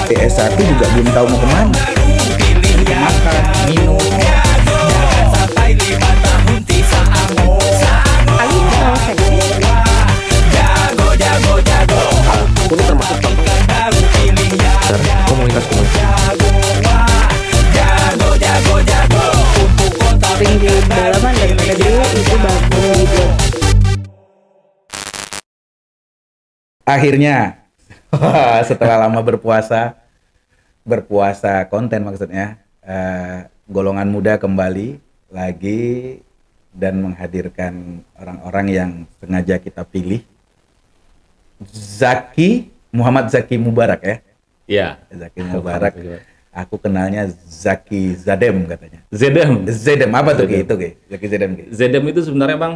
Di S1 juga belum tahu mau kemana. Makan, minum. Kali mau seksi. Ini termasuk contoh komunitas. Sering di dalaman daripada dulu itu bagus. Akhirnya setelah lama berpuasa konten maksudnya, golongan muda kembali lagi dan menghadirkan orang-orang yang sengaja kita pilih. Muhammad Zaki Mubarak ya. Iya. Zaki Mubarak. Aku kenalnya Zaki Zadem katanya. Zedem. Apa tuh Zedem. gitu Ki? Zaki Zadem Ki? Zedem itu sebenarnya Bang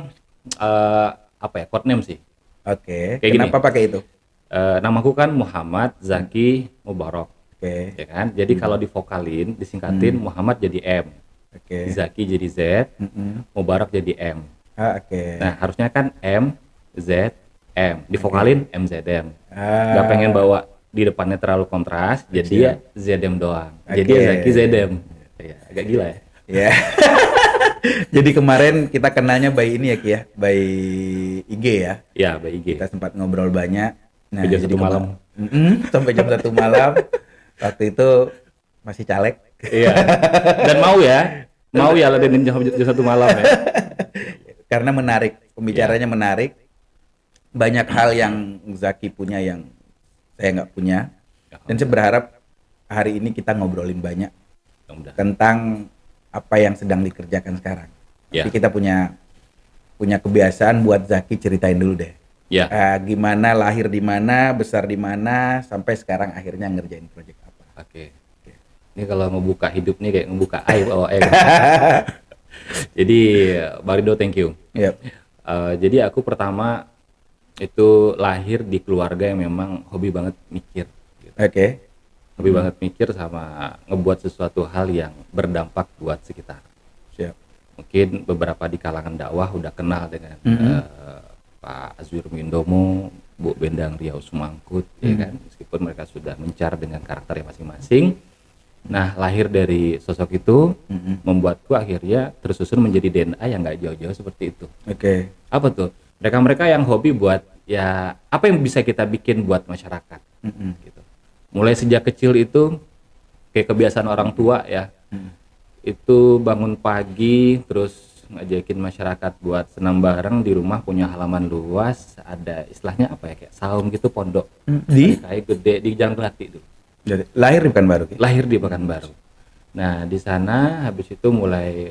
apa ya? Code name sih. Oke. Kayak Kenapa pakai itu? Namaku kan Muhammad Zaki Mubarak. Oke. Ya kan? Jadi kalau divokalin, disingkatin Muhammad jadi M. Oke. Zaki jadi Z, Mubarak jadi M. Oke. Nah, harusnya kan M Z M. Divokalin MZM. Ah. Nggak pengen bawa di depannya terlalu kontras, jadi ya ZM doang. Jadi Oke. ya Zaki ZM. Ya, agak gila ya. Ya. Jadi kemarin kita kenalnya by ini ya Ki ya, by IG ya. Ya, BIG. Kita sempat ngobrol banyak. Nah, Sampai jam jadi 1 malam. Sampai jam 1 malam. Waktu itu masih caleg. Iya. Dan mau ya ladenin jam 1 malam ya. Karena menarik, pembicaranya menarik. Banyak hal yang Zaki punya yang saya nggak punya. Dan saya berharap hari ini kita ngobrolin banyak Mudah-mudahan. tentang apa yang sedang dikerjakan sekarang. Ya. Tapi kita punya kebiasaan buat Zaki ceritain dulu deh. Ya. Gimana lahir di mana, besar di mana, sampai sekarang akhirnya ngerjain proyek apa. Oke. Ini kalau ngebuka hidup nih kayak ngebuka aib aib. Jadi Bang Rido, thank you. Yep. Jadi aku pertama itu lahir di keluarga yang memang hobi banget mikir. Gitu. Oke. Hobi banget mikir sama ngebuat sesuatu hal yang berdampak buat sekitar. Siap. Mungkin beberapa di kalangan dakwah udah kenal dengan Pak Azwir Windomo, Bu Bendang Riau Sumangkut, ya kan, meskipun mereka sudah mencar dengan karakternya masing-masing. Nah, lahir dari sosok itu membuatku akhirnya tersusun menjadi DNA yang nggak jauh-jauh seperti itu. Oke. Apa tuh? Mereka-mereka yang hobi buat ya apa yang bisa kita bikin buat masyarakat, gitu. Mulai sejak kecil itu kayak kebiasaan orang tua ya, itu bangun pagi terus ngajakin masyarakat buat senam bareng di rumah, punya halaman luas, ada istilahnya apa ya, kayak saung gitu, pondok Di? kayak gede di Jalan Kelati itu. Jadi, lahir di Pekanbaru Ki? Lahir di Pekanbaru. Nah, di sana habis itu mulai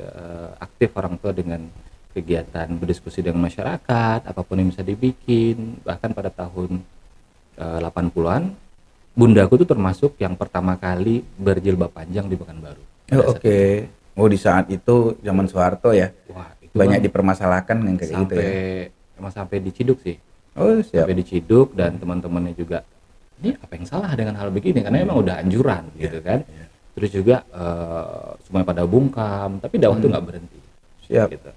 aktif orang tua dengan kegiatan berdiskusi dengan masyarakat, apapun yang bisa dibikin. Bahkan pada tahun 80-an, bundaku tuh termasuk yang pertama kali berjilbab panjang di Pekanbaru. Oh, oke. Oh, di saat itu zaman Soeharto ya. Wah, itu Banyak Bang, dipermasalahkan yang kayak gitu sampai ya. emang sampai diciduk sih. Oh, siap. Sampai diciduk dan teman-temannya juga, ini apa yang salah dengan hal begini, karena emang udah anjuran gitu kan. Terus juga semuanya pada bungkam, tapi dakwah tuh nggak berhenti. Siap. Gitu.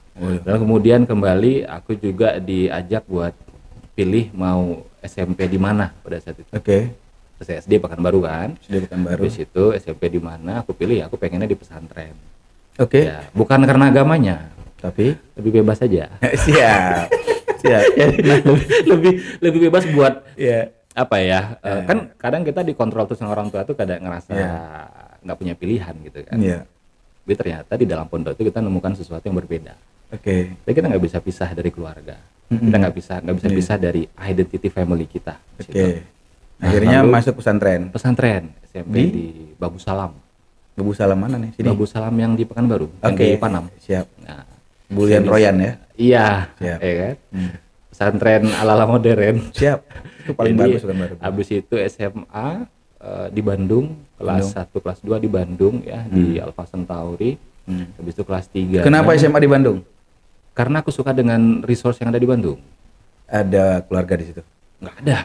Dan kemudian kembali aku juga diajak buat pilih mau SMP di mana pada saat itu. Oke. Saya SD Pekanbaru kan. Sudah Pekanbaru. Habis itu SMP di mana, aku pilih ya aku pengennya di pesantren. Oke. Ya, bukan karena agamanya, Tapi lebih bebas aja. siap. Siap. lebih bebas buat Ya. apa ya? Kan kadang kita dikontrol terus sama orang tua tuh kadang ngerasa nggak punya pilihan gitu kan. Iya. Tapi ternyata di dalam pondok itu kita menemukan sesuatu yang berbeda. Oke. Jadi kita nggak bisa pisah dari keluarga. Kita nggak bisa pisah dari identity family kita. di situ. Oke. Akhirnya lalu masuk pesantren. Pesantren SMP Di? di Babu Salam. Babu Salam mana nih? Sini. Babu Salam yang di Pekanbaru, yang Oke. di Panam. Siap. Nah, Bulian sini- Royan ya. Iya, Siap. ya kan. Pesantren ala-ala modern. Siap. Itu paling Jadi, bagus Pekanbaru. Habis itu SMA di Bandung, kelas 1, kelas 2 di Bandung ya, di Alfa Centauri. Habis itu kelas 3. Kenapa SMA di Bandung? Karena aku suka dengan resource yang ada di Bandung. Ada keluarga di situ. Nggak ada.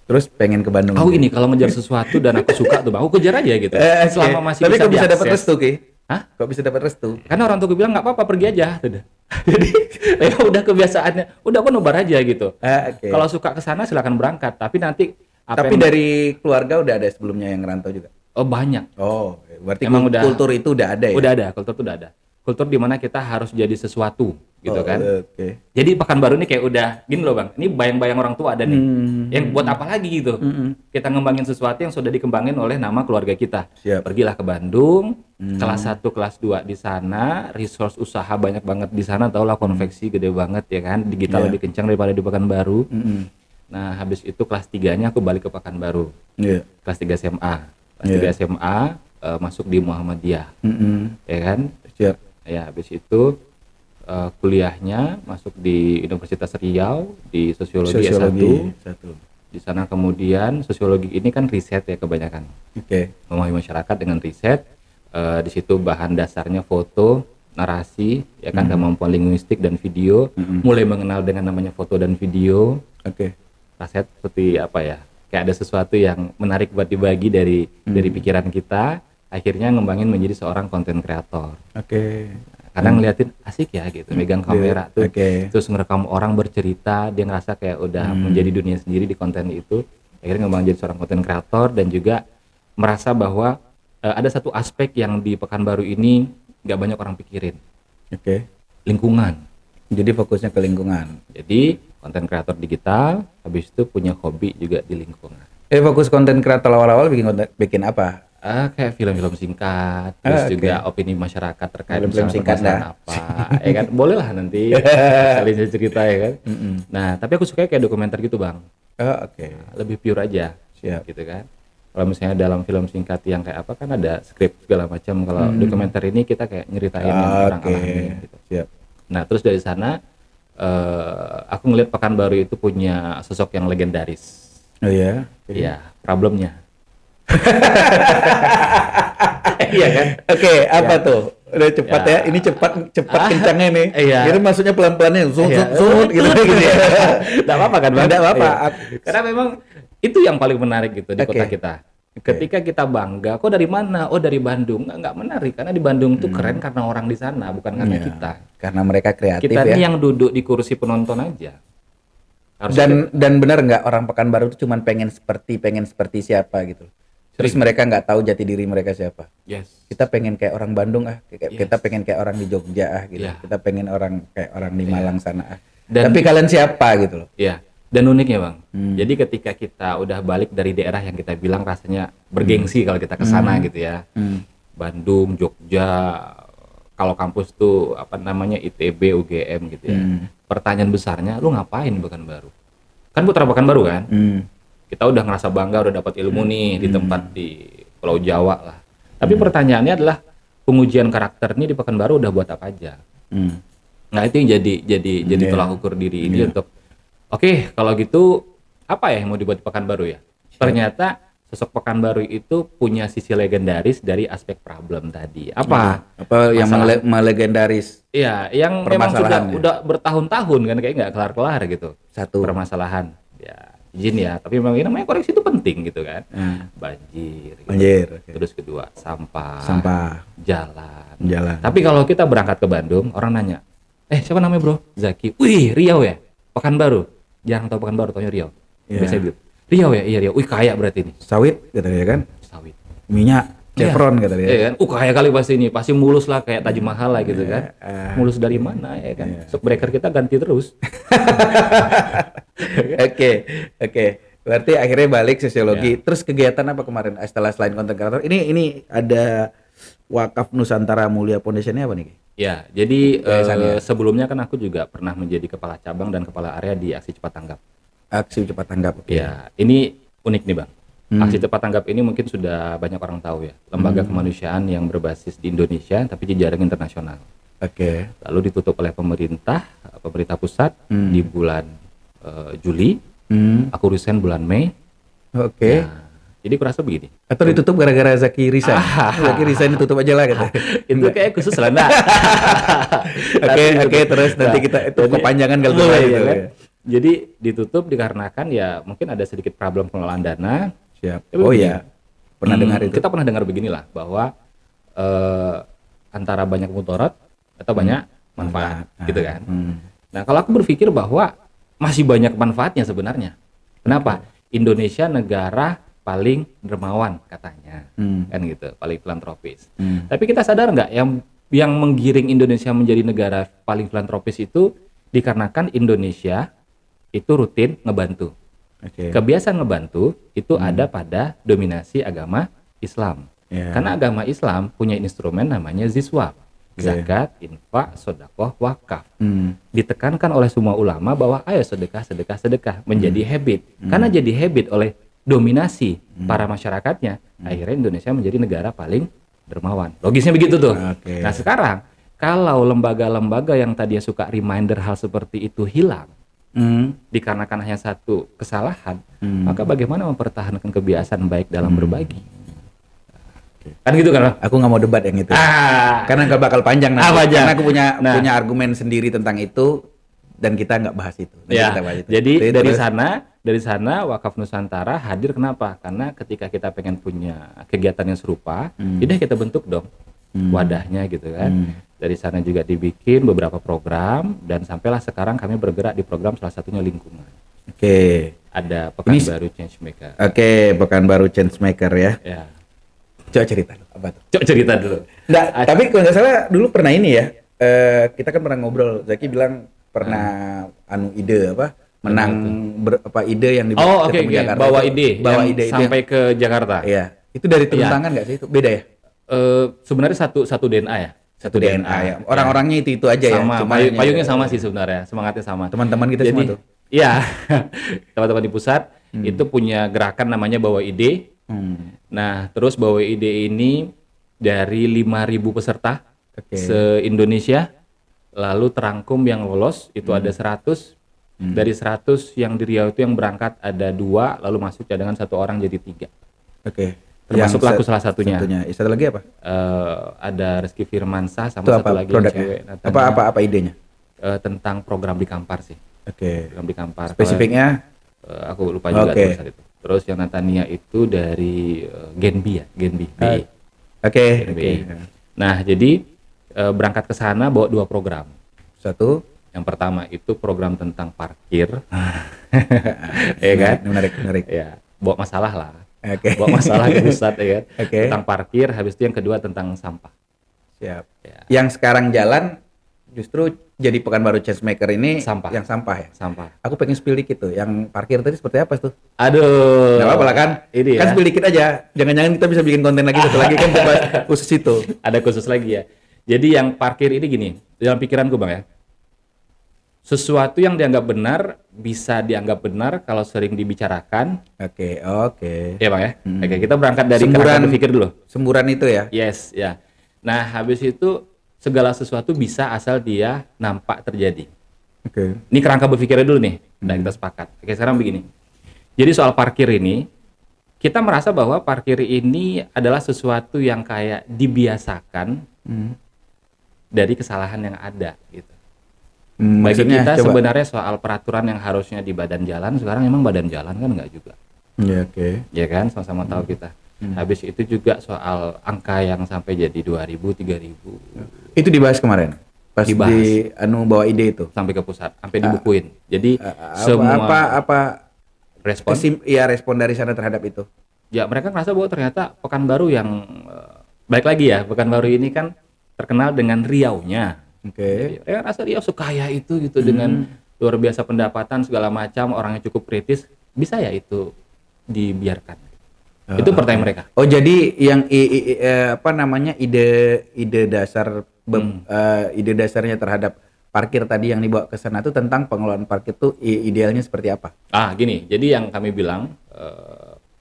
Terus pengen ke Bandung. Aku ini kalau ngejar sesuatu dan aku suka tuh, Bang, aku kejar aja gitu. Oke. Selama masih Tapi bisa kok bisa dapat diakses. restu Ki? Hah? Kok bisa dapat restu? Karena orang tua bilang nggak apa-apa, pergi aja. Udah. Jadi ya udah kebiasaannya, udah aku nobar aja gitu. Oke. Kalau suka ke sana silakan berangkat, tapi nanti Tapi dari keluarga udah ada sebelumnya yang ngerantau juga? Oh banyak. Oh, berarti Emang udah- kultur itu udah ada ya? Udah ada, kultur itu udah ada. Kultur di mana kita harus jadi sesuatu gitu Oh, kan. Oke. Jadi Pekanbaru ini kayak udah gini loh Bang. Ini bayang-bayang orang tua ada nih. Yang buat apa lagi gitu? Kita ngembangin sesuatu yang sudah dikembangin oleh nama keluarga kita. Siap. Pergilah ke Bandung, kelas 1, kelas 2 di sana, resource usaha banyak banget di sana, tau lah konveksi gede banget ya kan. Digital Iya. lebih kencang daripada di Pekanbaru. Nah, habis itu kelas 3-nya aku balik ke Pekanbaru. Iya. Kelas 3 SMA. Kelas Iya. 3 SMA masuk di Muhammadiyah. Ya kan? Siap. Ya, habis itu kuliahnya masuk di Universitas Riau di Sosiologi S1. satu. Di sana kemudian sosiologi ini kan riset ya kebanyakan. Oke. Memahami masyarakat dengan riset. Di situ bahan dasarnya foto, narasi, ya kan, kemampuan linguistik dan video. Mulai mengenal dengan namanya foto dan video. Oke. Riset seperti apa ya? Kayak ada sesuatu yang menarik buat dibagi dari pikiran kita. Akhirnya ngembangin menjadi seorang konten kreator. Oke. Kadang ngeliatin asik ya gitu, megang kamera tuh, Oke. terus ngerekam orang bercerita, dia ngerasa kayak udah menjadi dunia sendiri di konten itu. Akhirnya ngembang jadi seorang konten kreator dan juga merasa bahwa ada satu aspek yang di Pekanbaru ini nggak banyak orang pikirin, Oke. lingkungan. Jadi fokusnya ke lingkungan. Jadi konten kreator digital, habis itu punya hobi juga di lingkungan. Fokus konten kreator awal-awal bikin apa? Kayak film-film singkat, terus oke. juga opini masyarakat terkait Film-film misalnya singkat permasalahan dah. apa, ya kan, boleh lah nanti kalian saya cerita ya kan. Nah, tapi aku suka kayak dokumenter gitu Bang, Oh, oke. lebih pure aja, Siap. gitu kan. Kalau misalnya dalam film singkat yang kayak apa kan ada skrip segala macam, kalau dokumenter ini kita kayak nyeritain yang orang Oke. alami gitu. Siap. Nah, terus dari sana aku ngeliat Pekanbaru itu punya sosok yang legendaris. Oh ya. Iya, problemnya. Iya kan? Oke, apa tuh? Udah cepat ya. Ini cepat kencangnya nih. Iya. Jadi maksudnya pelan-pelannya Iya. gitu gitu ya. Nggak apa-apa kan Bang? Nggak apa-apa. Iya. Karena memang itu yang paling menarik gitu di Oke. kota kita. Ketika kita bangga, kok dari mana? Oh dari Bandung. Nggak menarik karena di Bandung tuh keren karena orang di sana, bukan karena Iya. kita. Karena mereka kreatif Kita ya. ini yang duduk di kursi penonton aja. Harus Dan benar nggak orang Pekanbaru tuh cuman pengen seperti siapa gitu. Terus mereka nggak tahu jati diri mereka siapa. yes. Kita pengen kayak orang Bandung Yes. kita pengen kayak orang di Jogja gitu. Iya. Kita pengen kayak orang di Malang sana Dan- Tapi kalian siapa gitu loh. Iya. Dan uniknya Bang. Jadi ketika kita udah balik dari daerah yang kita bilang rasanya bergengsi kalau kita ke sana gitu ya. Bandung, Jogja, kalau kampus tuh apa namanya ITB, UGM gitu ya. Pertanyaan besarnya, lu ngapain di Pekanbaru? Kan putra Pekanbaru kan? Kita udah ngerasa bangga udah dapat ilmu nih di tempat di Pulau Jawa lah. Tapi pertanyaannya adalah pengujian karakter ini di Pekanbaru udah buat apa aja? Nah itu yang jadi tolak ukur diri ini untuk oke, kalau gitu apa ya yang mau dibuat di Pekanbaru ya? Ternyata sosok Pekanbaru itu punya sisi legendaris dari aspek problem tadi. Apa? Apa yang Masalah. melegendaris Iya, yang memang Permasalahannya. udah bertahun-tahun kan kayak nggak kelar-kelar gitu. satu. Permasalahan. Ya, izin ya, tapi memang ini namanya koreksi itu penting gitu kan. Banjir. Gitu. Banjir, oke. Terus kedua, sampah. Jalan. Jalan. Tapi kalau kita berangkat ke Bandung, orang nanya, siapa namanya bro? Zaki. Wih, Riau ya? Pekanbaru. Jarang tahu Pekanbaru, taunya Riau. Iya. Biasanya gitu. Riau ya? Iya Riau. Wih, kaya berarti ini. Sawit katanya kan. Sawit. Minyak, Chevron Iya. katanya. Iya kan? Kaya kali pasti ini. Pasti mulus lah kayak Taj Mahal lah gitu kan. Mulus dari mana ya kan? Shockbreaker kita ganti terus. Oke. Berarti akhirnya balik sosiologi. Iya. Terus kegiatan apa kemarin setelah selain konten kreator? Ini ada Wakaf Nusantara Mulia Foundation-nya apa nih? Ya, jadi Yayasannya. sebelumnya kan aku juga pernah menjadi kepala cabang dan kepala area di Aksi Cepat Tanggap. Aksi Cepat Tanggap. Oke. Ya, ini unik nih Bang. Aksi Cepat Tanggap ini mungkin sudah banyak orang tahu ya. Lembaga kemanusiaan yang berbasis di Indonesia tapi jejaring internasional. Oke. Lalu ditutup oleh pemerintah pusat di bulan Juli. Aku resign bulan Mei. Oke. Nah, jadi kurasa begini. Atau ditutup gara-gara Zaki resign? Zaki resign ditutup aja lah gitu. Itu kayak khusus lah enggak. Oke, terus nanti kita itu kepanjangan kalau Boleh, gitu. ya kan? Jadi ditutup dikarenakan ya mungkin ada sedikit problem pengelolaan dana. Siap. Tapi Oh begini, iya. Pernah dengar itu. Kita pernah dengar beginilah bahwa antara banyak mudarat atau banyak manfaat gitu kan. Nah, kalau aku berpikir bahwa masih banyak manfaatnya sebenarnya. Kenapa? Indonesia negara paling dermawan katanya, kan gitu, paling filantropis. Tapi kita sadar nggak yang menggiring Indonesia menjadi negara paling filantropis itu dikarenakan Indonesia itu rutin ngebantu. Kebiasaan ngebantu itu ada pada dominasi agama Islam. Karena agama Islam punya instrumen namanya ziswab, zakat, infak, sedekah, wakaf. Ditekankan oleh semua ulama bahwa ayo sedekah menjadi habit. Karena jadi habit oleh dominasi para masyarakatnya, akhirnya Indonesia menjadi negara paling dermawan. Logisnya begitu tuh. Nah sekarang kalau lembaga-lembaga yang tadinya suka reminder hal seperti itu hilang, dikarenakan hanya satu kesalahan, maka bagaimana mempertahankan kebiasaan baik dalam berbagi? Kan gitu kan? Aku nggak mau debat yang itu. Karena nggak bakal panjang nanti. Karena aku punya argumen sendiri tentang itu dan kita nggak bahas itu. Kita bahas itu. Jadi dari sana Wakaf Nusantara hadir kenapa? Karena ketika kita pengen punya kegiatan yang serupa, udah kita bentuk dong wadahnya gitu kan. Dari sana juga dibikin beberapa program dan sampailah sekarang kami bergerak di program salah satunya lingkungan. Ada Pekanbaru Changemaker. Pekanbaru Changemaker ya. Coba cerita dulu, apa tuh? Coba cerita dulu. Nggak, tapi kalau nggak salah dulu pernah ini ya, kita kan pernah ngobrol, Zaki bilang pernah ide apa, menang ide yang di Jakarta. Bawa ide sampai ke Jakarta. Iya, itu dari turun tangan nggak sih? Itu beda ya? Sebenarnya satu DNA ya. Satu DNA ya. Orang-orangnya itu aja sama, ya. Payungnya sama sih sebenarnya, semangatnya sama. Teman-teman kita semua tuh. Iya, teman-teman di pusat itu punya gerakan namanya Bawa Ide. Nah, terus Bawa Ide ini dari 5.000 peserta se-Indonesia, lalu terangkum yang lolos itu ada 100. Dari 100 yang di Riau itu yang berangkat ada 2, lalu masuk cadangan 1 orang jadi 3. Termasuk aku salah satunya. Satu lagi apa? Ada Rizky Firmansyah sama itu satu lagi cewek. Apa idenya? Tentang program di Kampar sih. Program di Kampar. Spesifiknya? Aku lupa juga saat itu. Terus yang Natania itu dari Genbi ya, Genbi. Nah, jadi berangkat ke sana bawa 2 program. Satu, yang pertama itu program tentang parkir. Ya kan? Menarik. Ya, bawa masalah lah. Bawa masalah ke pusat ya kan. Tentang parkir, habis itu yang kedua tentang sampah. Siap. Ya. Yang sekarang jalan justru jadi Pekanbaru Changemaker ini yang sampah ya. Aku pengen spill dikit tuh. Yang parkir tadi seperti apa tuh? Aduh. Nggak apa-apa lah kan? Ini kan spill dikit aja. Jangan-jangan kita bisa bikin konten lagi satu lagi kan khusus itu. Ada khusus lagi ya. Jadi yang parkir ini gini, dalam pikiranku Bang ya. Sesuatu yang dianggap benar bisa dianggap benar kalau sering dibicarakan. Oke. Ya Bang ya. Oke, kita berangkat dari kerangka berpikir dulu. Semburan itu ya? Yes, ya. Nah, habis itu segala sesuatu bisa asal dia nampak terjadi. Ini kerangka berpikirnya dulu nih. Nah, kita sepakat. Oke, sekarang begini. Jadi soal parkir ini, kita merasa bahwa parkir ini adalah sesuatu yang kayak dibiasakan dari kesalahan yang ada gitu. Bagi kita sebenarnya soal peraturan yang harusnya di badan jalan, sekarang emang badan jalan kan enggak juga. Ya kan, sama-sama tahu kita. Habis itu juga soal angka yang sampai jadi 2.000, 3.000. Itu dibahas kemarin. Pas dibahas. Bawa ide itu sampai ke pusat, sampai dibukuin. Jadi apa respon? Respon dari sana terhadap itu. Ya, mereka merasa bahwa ternyata Pekanbaru yang baik lagi ya, Pekanbaru ini kan terkenal dengan Riau-nya. Mereka rasa Riau sekaya itu gitu dengan luar biasa pendapatan segala macam, orangnya cukup kritis, bisa ya itu dibiarkan. Itu pertanyaan mereka. Oh, jadi yang ide dasar ide dasarnya terhadap parkir tadi yang dibawa ke sana itu tentang pengelolaan parkir itu idealnya seperti apa? Gini. Jadi yang kami bilang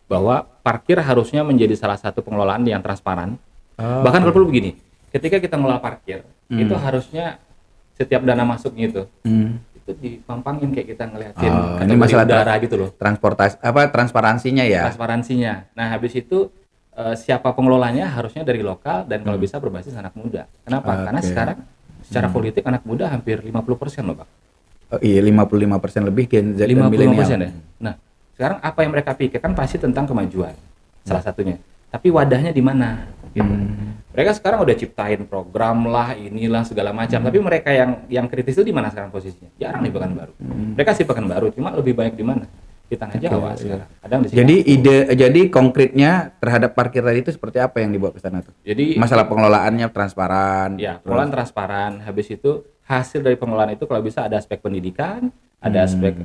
bahwa parkir harusnya menjadi salah satu pengelolaan yang transparan. Bahkan kalau perlu begini, ketika kita ngelola parkir, itu harusnya setiap dana masuknya itu dipampangin kayak kita ngeliatin ini masalah udara gitu loh. Transparansinya ya. Transparansinya. Nah, habis itu siapa pengelolanya harusnya dari lokal dan kalau bisa berbasis anak muda. Kenapa? Karena sekarang secara politik anak muda hampir 50% loh, Pak. Oh, iya, 55% lebih Gen Z dan milenial. Ya. Nah, sekarang apa yang mereka pikirkan pasti tentang kemajuan. Salah satunya. Tapi wadahnya di mana? Gitu. Mereka sekarang udah ciptain program lah, inilah segala macam. Tapi mereka yang kritis itu di mana sekarang posisinya? Jarang di Pekanbaru. Mereka sih Pekanbaru, cuma lebih banyak di mana? di Tanah Jawa sekarang. Ada yang di Jadi Singapura. jadi konkretnya terhadap parkir tadi itu seperti apa yang dibawa ke sana tuh? Jadi Masalah pengelolaannya transparan. ya, pengelolaan transparan. Habis itu hasil dari pengelolaan itu kalau bisa ada aspek pendidikan, ada aspek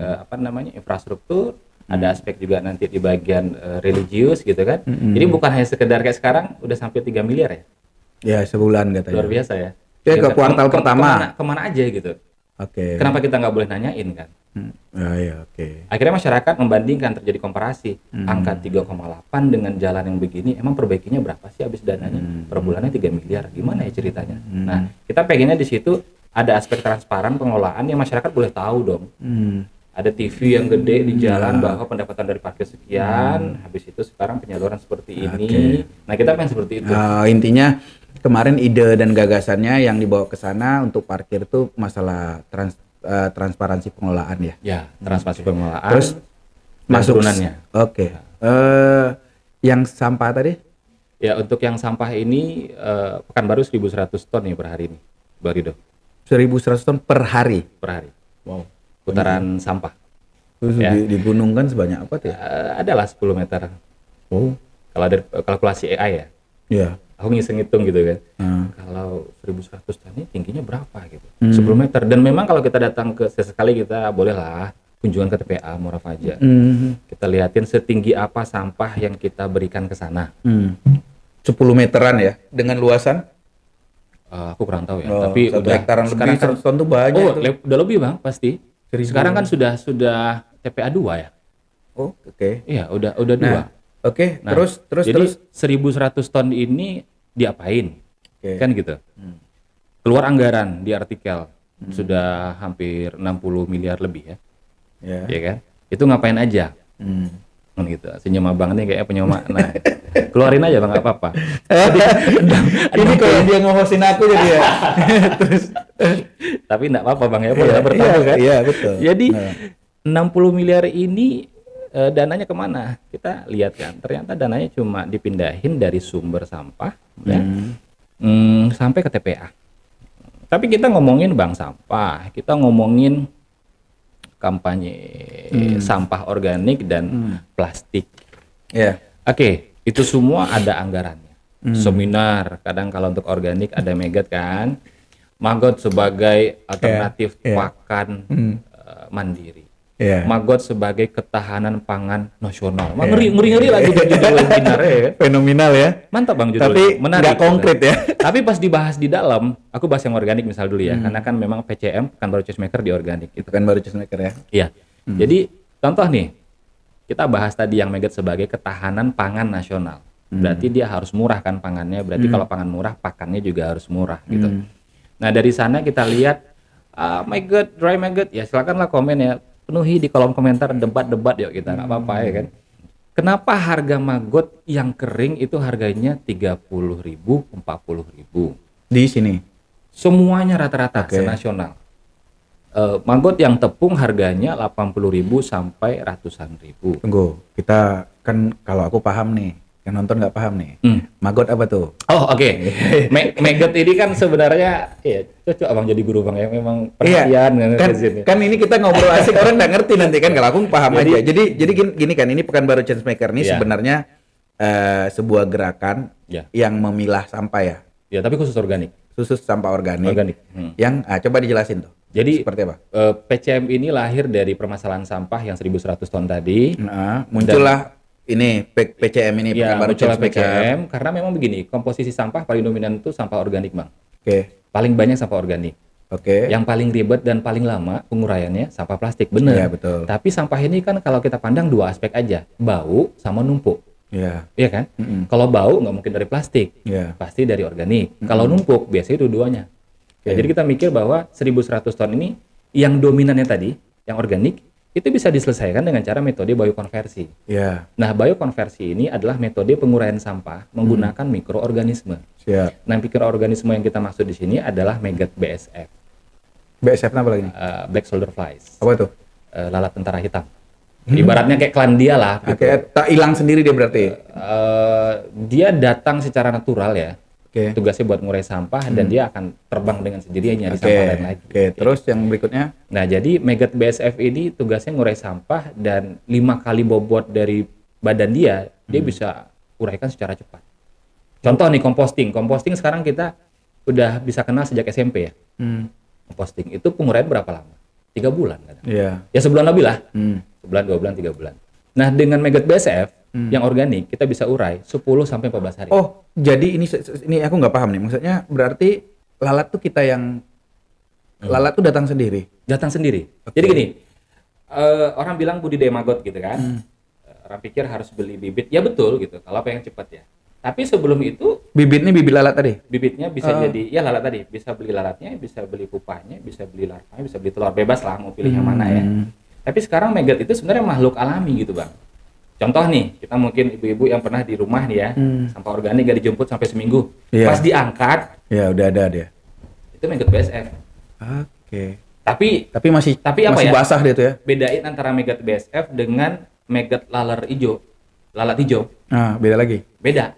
infrastruktur, ada aspek juga nanti di bagian religius gitu kan. Jadi bukan hanya sekedar kayak sekarang udah sampai 3 miliar ya. Ya, sebulan katanya. Luar biasa ya. Ya, ke kuartal pertama. Kemana aja gitu. Oke. Kenapa kita nggak boleh nanyain kan? Ya, oke. Akhirnya masyarakat membandingkan, terjadi komparasi. Angka 3,8 dengan jalan yang begini, emang perbaikinya berapa sih habis dananya? Per bulannya 3 miliar. Gimana ya ceritanya? Nah, kita pengennya di situ ada aspek transparan pengelolaan yang masyarakat boleh tahu dong. Ada TV yang gede di jalan bahwa pendapatan dari parkir sekian, habis itu sekarang penyaluran seperti ini. Nah, kita pengen seperti itu. Intinya kemarin ide dan gagasannya yang dibawa ke sana untuk parkir itu masalah transparansi pengelolaan ya. Ya, transparansi pengelolaan. Terus masuk turunannya. Oke. Yang sampah tadi? Ya, untuk yang sampah ini Pekanbaru 1.100 ton nih per hari ini, Bang Rido. 1.100 ton per hari. Per hari. Wow. Putaran sampah. Terus Ya. di gunung kan sebanyak apa tuh? Adalah 10 meter. Oh. Kalau dari kalkulasi AI ya. Ya. Aku ngitung gitu kan. Kalau 1.100 ton ini tingginya berapa gitu. 10 meter. Dan memang kalau kita datang ke sesekali kita bolehlah kunjungan ke TPA Muara Faja. Kita liatin setinggi apa sampah yang kita berikan ke sana. 10 meteran ya dengan luasan? Aku kurang tahu ya. Tapi 1 udah hektaran sekarang lebih 100 ton tuh banyak tuh. udah lebih Bang pasti. 1.000. Sekarang kan sudah TPA 2 ya. Oh, oke. Iya, udah 2. Oke, Nah, terus jadi 1.100 ton ini diapain? Oke. Kan gitu. Keluar anggaran di artikel sudah hampir 60 miliar lebih ya. Ya kan? Itu ngapain aja? Gitu. Senyum abang nih kayaknya punya makna. Keluarin aja Bang, nggak apa-apa. Ini kalau dia nge-hostin aku jadi ya. Terus Tapi nggak apa-apa Bang ya, boleh bertamu kan? Iya, betul. Jadi 60 miliar ini dananya kemana? Kita lihat kan, ternyata dananya cuma dipindahin dari sumber sampah ya, sampai ke TPA. Tapi kita ngomongin bank sampah, kita ngomongin kampanye sampah organik dan plastik. Iya. Oke, itu semua ada anggarannya. Seminar, kadang kalau untuk organik ada Megat kan, Magot sebagai alternatif pakan mandiri. Magot sebagai ketahanan pangan nasional. Ngeri lagi judul webinarnya ya. Fenomenal ya. Mantap Bang judulnya. Tapi menarik. nggak konkret ya. Tapi pas dibahas di dalam, aku bahas yang organik misal dulu ya, karena kan memang PCM Pekanbaru Changemaker di organik. Itu kan baru Changemaker ya. Iya. Jadi contoh nih, kita bahas tadi yang Megat sebagai ketahanan pangan nasional. Berarti dia harus murah kan pangannya. Berarti kalau pangan murah, pakannya juga harus murah gitu. Nah dari sana kita lihat, Megat, dry Megat, ya silakanlah komen ya. Penuhi di kolom komentar, debat yuk kita, nggak apa-apa ya kan. Kenapa harga maggot yang kering itu harganya 30.000, 40.000? Di sini. Semuanya rata-rata senasional. Maggot yang tepung harganya 80.000 sampai ratusan ribu. Tunggu, kita kan kalau aku paham nih, yang nonton nggak paham nih. Maggot apa tuh? Oh oke. Maggot ini kan sebenarnya ya cocok abang jadi guru Bang ya, memang perhatian kan ini kita ngobrol asik orang nggak ngerti nanti kan, kalau aku paham aja. Jadi gini kan, ini Pekanbaru Changemaker ini sebenarnya sebuah gerakan yang memilah sampah ya. Ya tapi khusus organik. Khusus sampah organik. Yang coba dijelasin tuh. Jadi seperti apa? PCM ini lahir dari permasalahan sampah yang 1.100 ton tadi. Muncullah ini PCM ini, ya, Pekanbaru Changemaker. PCM karena memang begini, komposisi sampah paling dominan itu sampah organik Bang. Oke. Paling banyak sampah organik. Oke. Yang paling ribet dan paling lama penguraiannya sampah plastik, benar. Iya betul. Tapi sampah ini kan kalau kita pandang dua aspek aja, bau sama numpuk. Iya. Iya kan? Kalau bau nggak mungkin dari plastik, pasti dari organik. Kalau numpuk biasanya dua-duanya. Ya, jadi kita mikir bahwa 1.100 ton ini yang dominannya tadi, yang organik, itu bisa diselesaikan dengan cara metode biokonversi. Nah, biokonversi ini adalah metode penguraian sampah menggunakan mikroorganisme. Nah, mikroorganisme yang kita maksud di sini adalah Megat BSF. BSF apa lagi? Black Soldier Flies. Apa tuh? Lalat tentara hitam. Ibaratnya kayak klan dia lah. Gitu. Tak hilang sendiri dia berarti. Dia datang secara natural ya. Tugasnya buat ngurai sampah dan dia akan terbang dengan sendirinya di sampah lain lagi. Terus yang berikutnya? Nah, jadi Maggot BSF ini tugasnya ngurai sampah dan 5 kali bobot dari badan dia bisa uraikan secara cepat. Contoh nih composting. Composting sekarang kita udah bisa kenal sejak SMP ya. Composting itu penguraian berapa lama? 3 bulan kan? Iya. Ya sebulan lebih lah. Sebulan, 2 bulan, 3 bulan. Nah, dengan Maggot BSF yang organik kita bisa urai 10 sampai 14 hari. Oh, jadi ini aku nggak paham nih. Maksudnya berarti lalat tuh kita yang lalat tuh datang sendiri. Datang sendiri. Jadi gini, orang bilang budidaya maggot gitu kan. Orang pikir harus beli bibit. Ya betul gitu. Kalau pengen cepat ya. Tapi sebelum itu Bibitnya bibit lalat tadi? bibitnya bisa jadi ya lalat tadi. Bisa beli lalatnya, bisa beli pupanya, bisa beli larvanya, bisa beli telur. Bebas lah mau pilih yang mana ya. Tapi sekarang maggot itu sebenarnya makhluk alami gitu Bang. Contoh nih, kita mungkin ibu-ibu yang pernah di rumah nih ya, sampah organik gak dijemput sampai seminggu. Pas diangkat, ya udah ada dia. Itu Maggot BSF. Tapi masih apa masih ya? basah dia tuh ya. Bedain antara Maggot BSF dengan Maggot lalat hijau. Nah, beda lagi. Beda.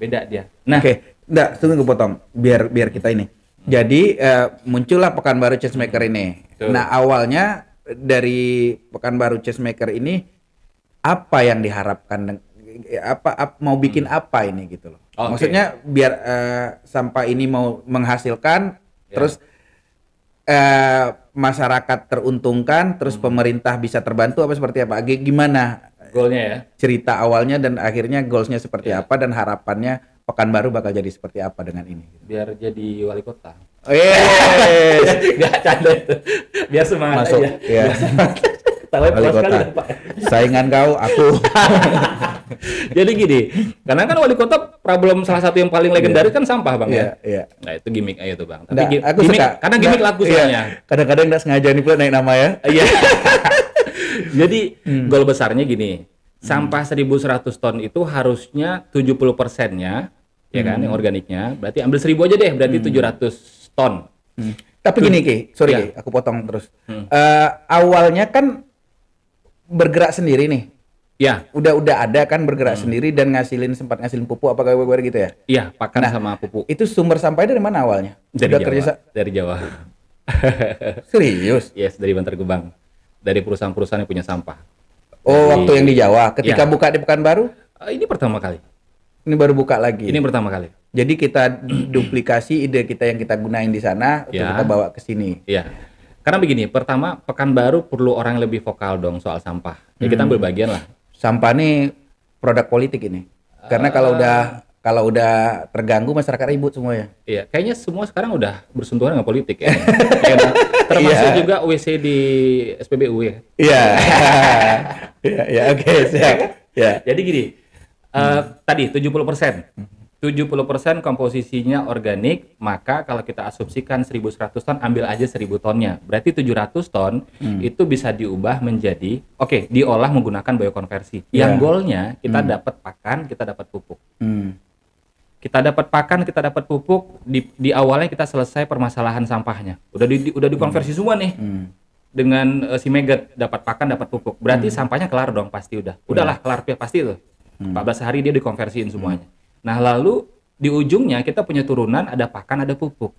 Beda dia. Nah, Nggak, tunggu potong. Biar kita ini. Jadi muncullah Pekanbaru Changemaker ini. Betul. Nah, awalnya dari Pekanbaru Changemaker ini apa yang diharapkan? Mau bikin apa ini gitu loh? Maksudnya biar sampah ini mau menghasilkan, terus masyarakat teruntungkan, terus pemerintah bisa terbantu apa seperti apa? Gimana goalnya ya? Cerita awalnya dan akhirnya goalsnya seperti apa dan harapannya Pekanbaru bakal jadi seperti apa dengan ini? Biar jadi wali kota. Gak canda itu. Biar semangat masuk aja. Ya. Wali kota. Saingan kau, aku. Jadi gini, karena kan wali kota problem salah satu yang paling legendaris kan sampah Bang ya. Nah itu gimmick aja tuh Bang. Tapi aku gimmick, suka. karena gimmick laku soalnya. Kadang-kadang nggak sengaja nih pula naik nama ya. Iya. Jadi goal besarnya gini, sampah 1.100 ton itu harusnya 70%-nya, ya kan, yang organiknya, berarti ambil 1.000 aja deh, berarti 700 ton. Tapi gini Ki, sorry Ki, aku potong terus. Awalnya kan bergerak sendiri nih. Ya. Udah ada kan bergerak sendiri dan sempat ngasilin pupuk apa kayak gitu ya? Iya, pakan sama pupuk. Itu sumber sampahnya dari mana awalnya? Dari Jawa. Dari Jawa. Serius? Yes, dari Bantar Gebang. Dari perusahaan-perusahaan yang punya sampah. Waktu yang di Jawa. Ketika buka di Pekanbaru? Ini pertama kali. Ini baru buka lagi. Ini pertama kali. Jadi kita duplikasi ide kita yang kita gunain di sana untuk kita bawa ke sini. Iya. Karena begini, pertama Pekanbaru perlu orang yang lebih vokal dong soal sampah. Ya kita ambil bagian lah. Sampah nih produk politik ini. Karena kalau udah terganggu masyarakat ribut semua ya. Iya, kayaknya semua sekarang udah bersentuhan dengan politik ya. Termasuk juga WC di SPBU ya. Iya. Iya, oke, siap. Ya. Jadi gini, tadi 70%. 70% komposisinya organik, maka kalau kita asumsikan 1.100 ton, ambil aja 1.000 tonnya. Berarti 700 ton itu bisa diubah menjadi, diolah menggunakan biokonversi. Yang goalnya kita dapat pakan, kita dapat pupuk. Kita dapat pakan, kita dapat pupuk, di awalnya kita selesai permasalahan sampahnya. Udah dikonversi semua nih. Dengan si Maggot, dapat pakan, dapat pupuk. Berarti sampahnya kelar dong, pasti udah. Udahlah, kelar pasti itu. 14 hari dia dikonversiin semuanya. Nah, lalu di ujungnya kita punya turunan, ada pakan, ada pupuk.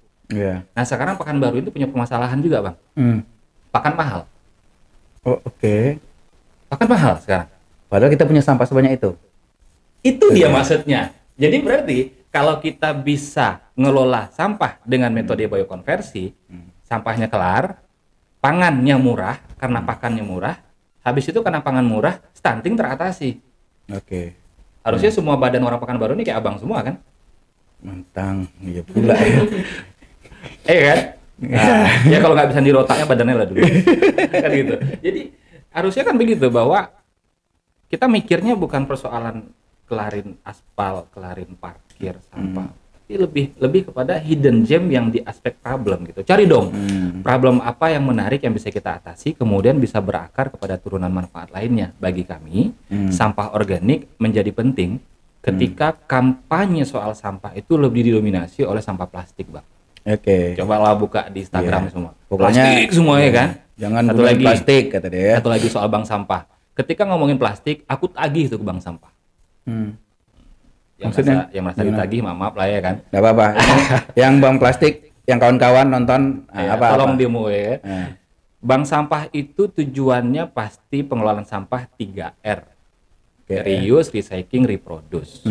Nah, sekarang Pekanbaru itu punya permasalahan juga, Bang. Pakan mahal. Pakan mahal sekarang. Padahal kita punya sampah sebanyak itu. Itu dia maksudnya. Jadi berarti kalau kita bisa ngelola sampah dengan metode biokonversi, sampahnya kelar, pangannya murah karena pakannya murah, habis itu karena pangan murah, stunting teratasi. Harusnya semua badan orang Pekanbaru ini kayak abang semua kan? Mentang, iya pula ya. Kan? Nah, ya kalau nggak bisa dirotaknya badannya lah dulu. Kan gitu. Jadi harusnya kan begitu bahwa kita mikirnya bukan persoalan kelarin aspal, kelarin parkir, sampah. Tapi lebih kepada hidden gem yang di aspek problem gitu. Cari dong problem apa yang menarik yang bisa kita atasi, kemudian bisa berakar kepada turunan manfaat lainnya. Bagi kami, sampah organik menjadi penting ketika kampanye soal sampah itu lebih didominasi oleh sampah plastik, Bang. Cobalah buka di Instagram semua. Pokoknya plastik semuanya kan. Jangan gunain plastik kata dia. Satu lagi soal bank sampah. Ketika ngomongin plastik, aku tagih tuh ke bank sampah. Maksudnya? yang merasa ditagih, maaf lah ya kan. Nggak apa-apa. Yang bank plastik, yang kawan-kawan nonton Ya, apa? tolong demo ya. Nah, Bank sampah itu tujuannya pasti pengelolaan sampah 3R. Oke. Reuse, recycling, reproduce.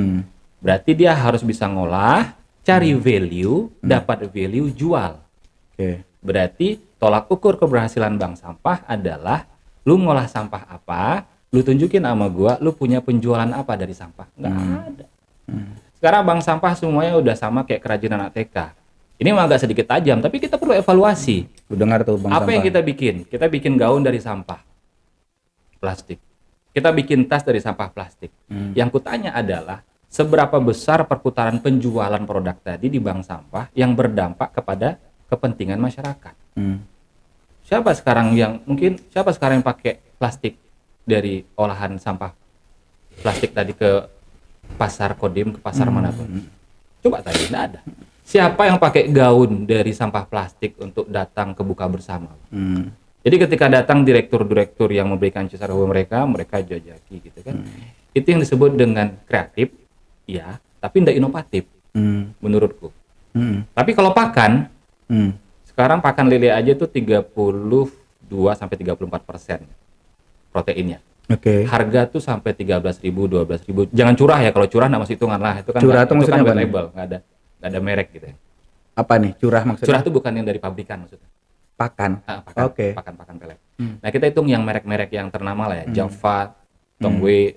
Berarti dia harus bisa ngolah, cari value, dapat value, jual. Oke. Berarti tolak ukur keberhasilan bank sampah adalah lu ngolah sampah apa, lu tunjukin sama gua, lu punya penjualan apa dari sampah. Nggak ada. Sekarang bank sampah semuanya udah sama kayak kerajinan anak TK. Ini memang agak sedikit tajam, tapi kita perlu evaluasi. Lu dengar tuh bank Apa sampah. yang kita bikin? Kita bikin gaun dari sampah plastik. Kita bikin tas dari sampah plastik. Yang kutanya adalah seberapa besar perputaran penjualan produk tadi di bank sampah yang berdampak kepada kepentingan masyarakat. Siapa sekarang yang pakai plastik dari olahan sampah plastik tadi ke pasar Kodim, ke pasar manapun? Coba tadi, tidak ada. Siapa yang pakai gaun dari sampah plastik untuk datang ke buka bersama? Jadi ketika datang direktur-direktur yang memberikan cisa mereka jajaki gitu kan. Itu yang disebut dengan kreatif, ya, tapi tidak inovatif menurutku. Tapi kalau pakan, sekarang pakan lele aja tuh 32-34% proteinnya. Oke. Harga tuh sampai 13.000, 12.000. Jangan curah ya, kalau curah nggak masuk hitungan lah. Itu kan Curah tuh maksudnya apa nih? label, nggak ada merek gitu ya. Apa nih curah maksudnya? Curah tuh bukan yang dari pabrikan maksudnya. Pakan. Pakan, Oke. pakan pelet. Nah kita hitung yang merek-merek yang ternama lah ya, Java, Tongwei,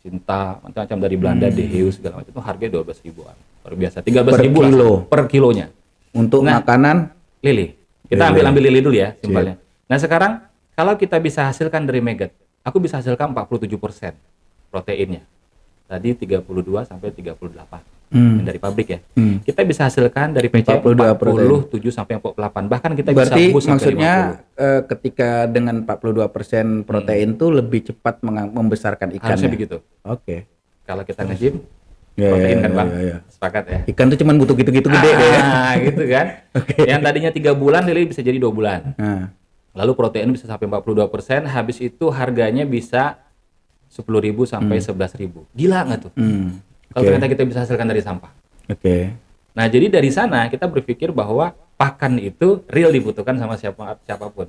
Sinta, macam-macam dari Belanda, Deheus segala macam itu harganya 12.000-an. Luar biasa. 13.000 Per kilo. per kilonya. Untuk makanan Lele. Kita Lele. ambil lele dulu ya, simpelnya. Nah sekarang kalau kita bisa hasilkan dari maggot, aku bisa hasilkan 47% proteinnya. Tadi 32 sampai 38 yang dari pabrik ya. Kita bisa hasilkan dari PC 47 sampai 48. Bahkan kita berarti bisa boost sampai maksudnya ketika dengan 42% protein tuh lebih cepat membesarkan ikan. harusnya begitu. Oke. Kalau kita nge-gym Ya, protein kan ya, Bang. ya. Sepakat ya. Ikan tuh cuman butuh gitu-gitu gede deh ya. Gitu kan. Yang tadinya 3 bulan lele bisa jadi 2 bulan. Nah, Lalu protein bisa sampai 42%, habis itu harganya bisa 10.000 sampai 11.000. Gila nggak tuh? Kalau ternyata kita bisa hasilkan dari sampah. Oke. Nah, jadi dari sana kita berpikir bahwa pakan itu real dibutuhkan sama siapapun.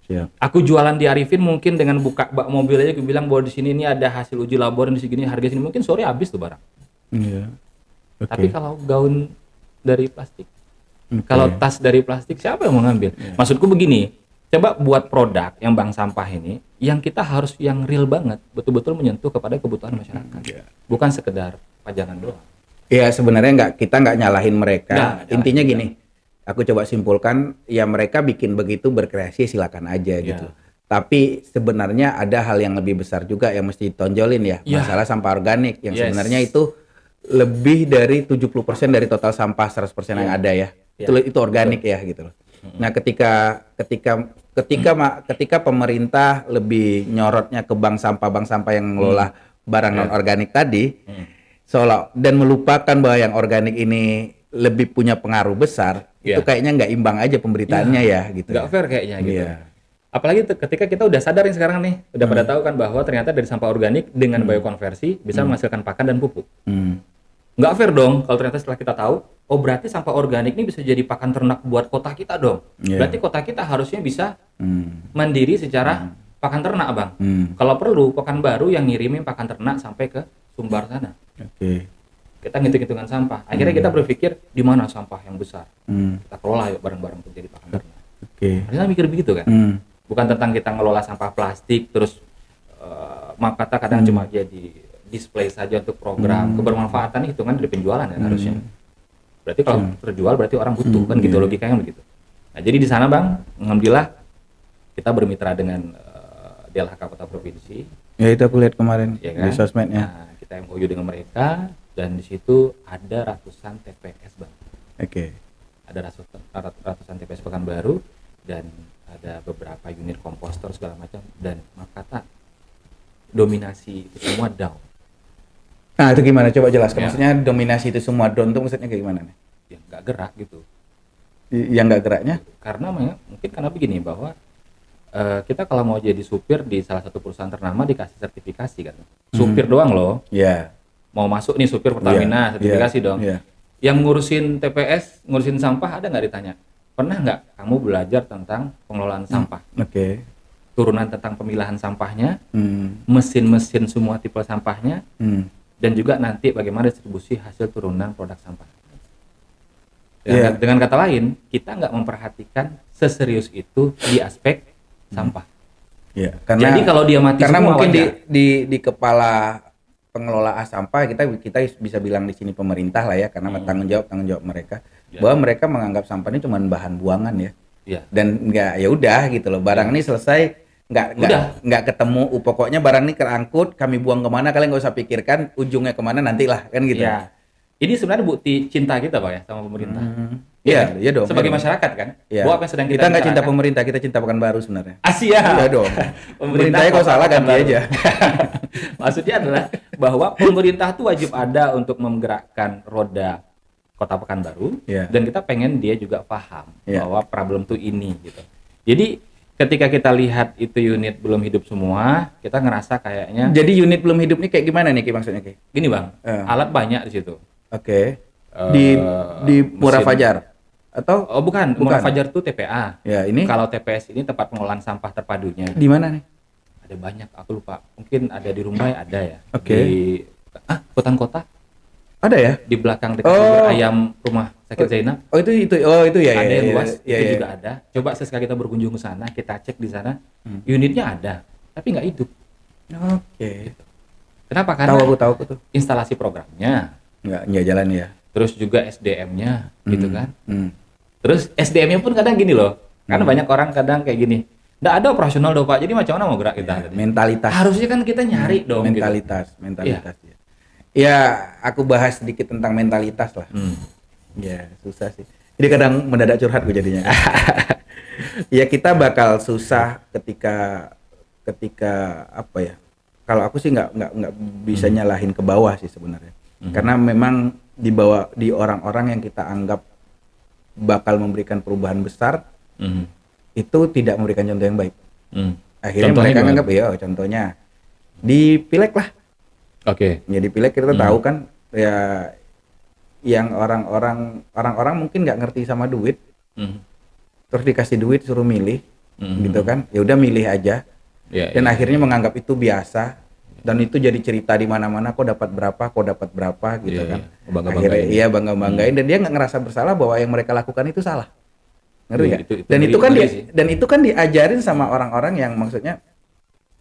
Siap. Aku jualan di Arifin mungkin dengan buka bak mobil aja aku bilang bahwa di sini ini ada hasil uji labor di sini harga sini mungkin sore habis tuh barang. Iya. Oke. Tapi kalau gaun dari plastik, kalau tas dari plastik siapa yang mau ngambil? Maksudku begini, coba buat produk yang bank sampah ini yang kita harus yang real banget, betul-betul menyentuh kepada kebutuhan masyarakat. Bukan sekedar pajangan doang. Ya sebenarnya kita nggak nyalahin mereka. Nggak, Intinya gini, aku coba simpulkan, ya mereka bikin begitu berkreasi silakan aja gitu. Tapi sebenarnya ada hal yang lebih besar juga yang mesti ditonjolin ya, masalah sampah organik yang sebenarnya itu lebih dari 70% dari total sampah 100% yang ada ya. Itu organik ya gitu loh. Nah, ketika pemerintah lebih nyorotnya ke bank sampah yang ngelola barang non organik tadi, dan melupakan bahwa yang organik ini lebih punya pengaruh besar, itu kayaknya nggak imbang aja pemberitaannya ya gitu. Nggak fair kayaknya gitu. Iya. Apalagi ketika kita udah sadar nih sekarang nih, udah pada tahu kan bahwa ternyata dari sampah organik dengan biokonversi bisa menghasilkan pakan dan pupuk. Nggak fair dong kalau ternyata setelah kita tahu, oh berarti sampah organik ini bisa jadi pakan ternak buat kota kita dong. Berarti kota kita harusnya bisa mandiri secara pakan ternak, Bang. Kalau perlu, Pekanbaru yang ngirimin pakan ternak sampai ke Sumbar sana. Oke. Kita ngitung-hitungan sampah. Akhirnya kita berpikir di mana sampah yang besar. Kita kelola yuk bareng-bareng untuk jadi pakan ternak. Oke. Harusnya mikir begitu kan. Bukan tentang kita ngelola sampah plastik terus maaf kata kadang cuma jadi display saja untuk program kebermanfaatan hitungan dari penjualan ya harusnya. Berarti kalau terjual berarti orang butuh kan gitu logikanya begitu. Nah jadi di sana Bang, alhamdulillah kita bermitra dengan DLHK Kota Provinsi. Ya itu aku lihat kemarin Ya kan? di sosmednya. Nah, kita MOU dengan mereka dan di situ ada ratusan TPS Bang. Oke. Ada ratusan TPS Pekanbaru dan ada beberapa unit kompostor segala macam dan maaf kata dominasi itu semua down. Nah itu gimana? Coba jelaskan. Maksudnya dominasi itu semua down itu maksudnya kayak gimana nih? Yang nggak gerak gitu. Yang nggak geraknya? Karena mungkin karena begini bahwa kita kalau mau jadi supir di salah satu perusahaan ternama dikasih sertifikasi kan. Supir doang loh. Ya. mau masuk nih supir Pertamina sertifikasi dong. Yang ngurusin TPS, ngurusin sampah ada nggak ditanya? Pernah nggak kamu belajar tentang pengelolaan sampah? Turunan tentang pemilahan sampahnya, mesin-mesin semua tipe sampahnya, dan juga nanti bagaimana distribusi hasil turunan produk sampah. Dengan kata lain, kita nggak memperhatikan seserius itu di aspek sampah. Jadi kalau dia mati karena semua mungkin di kepala pengelola sampah kita bisa bilang di sini pemerintah lah ya, karena tanggung jawab mereka bahwa mereka menganggap sampah ini cuma bahan buangan ya. Dan nggak, ya udah gitu loh, barang ini selesai, nggak ketemu, pokoknya barang ini kerangkut, kami buang kemana, kalian nggak usah pikirkan ujungnya kemana, nantilah kan gitu. Ini sebenarnya bukti cinta kita Pak ya sama pemerintah. Iya dong. Sebagai masyarakat kan. Bahwa apa yang sedang kita nggak cinta pemerintah, kita cinta Pekanbaru sebenarnya. Asia. Iya dong. Pemerintahnya kalau salah ganti aja. Maksudnya adalah bahwa pemerintah tuh wajib ada untuk menggerakkan roda Kota Pekanbaru, dan kita pengen dia juga paham bahwa problem tuh ini gitu. Jadi ketika kita lihat itu unit belum hidup semua, kita ngerasa kayaknya. Jadi unit belum hidup ini kayak gimana nih Ki maksudnya Ki? Gini Bang, alat banyak di situ. Di Murah Fajar atau bukan. Murah Fajar tuh TPA. Ini kalau TPS ini tempat pengolahan sampah terpadunya. Di mana nih? Ada banyak, aku lupa. Mungkin ada di Rumbai, ada ya. Di Hutan Kota. Ada ya? Di belakang dekat sumber ayam rumah sakit Zainab. Itu ya. Ada yang luas, itu juga ada. Coba sesekali kita berkunjung ke sana, kita cek di sana. Unitnya ada, tapi nggak hidup. Gitu. Kenapa? Karena tahu tuh. Instalasi programnya nggak jalan ya. Terus juga SDM-nya gitu kan. Terus SDM-nya pun kadang gini loh. Karena banyak orang kadang kayak gini. Nggak ada operasional dong Pak. Jadi macam mana mau gerak kita? Mentalitas. Harusnya kan kita nyari dong. Mentalitas. Ya, aku bahas sedikit tentang mentalitas lah. Ya, susah sih. Jadi kadang mendadak curhat gue jadinya. Ya kita bakal susah ketika apa ya? Kalau aku sih nggak bisa nyalahin ke bawah sih sebenarnya. Karena memang di orang-orang yang kita anggap bakal memberikan perubahan besar, itu tidak memberikan contoh yang baik. Akhirnya contohnya mereka anggap contohnya di Pileg lah. Ya di Pileg kita tahu kan ya, yang orang-orang mungkin nggak ngerti sama duit, terus dikasih duit suruh milih, gitu kan? Ya udah milih aja. Dan akhirnya menganggap itu biasa. Dan itu jadi cerita di mana-mana, kok dapat berapa gitu kan. Akhirnya bangga-banggain, dan dia nggak ngerasa bersalah bahwa yang mereka lakukan itu salah. Ngerti nggak? Dan itu kan diajarin sama orang-orang yang maksudnya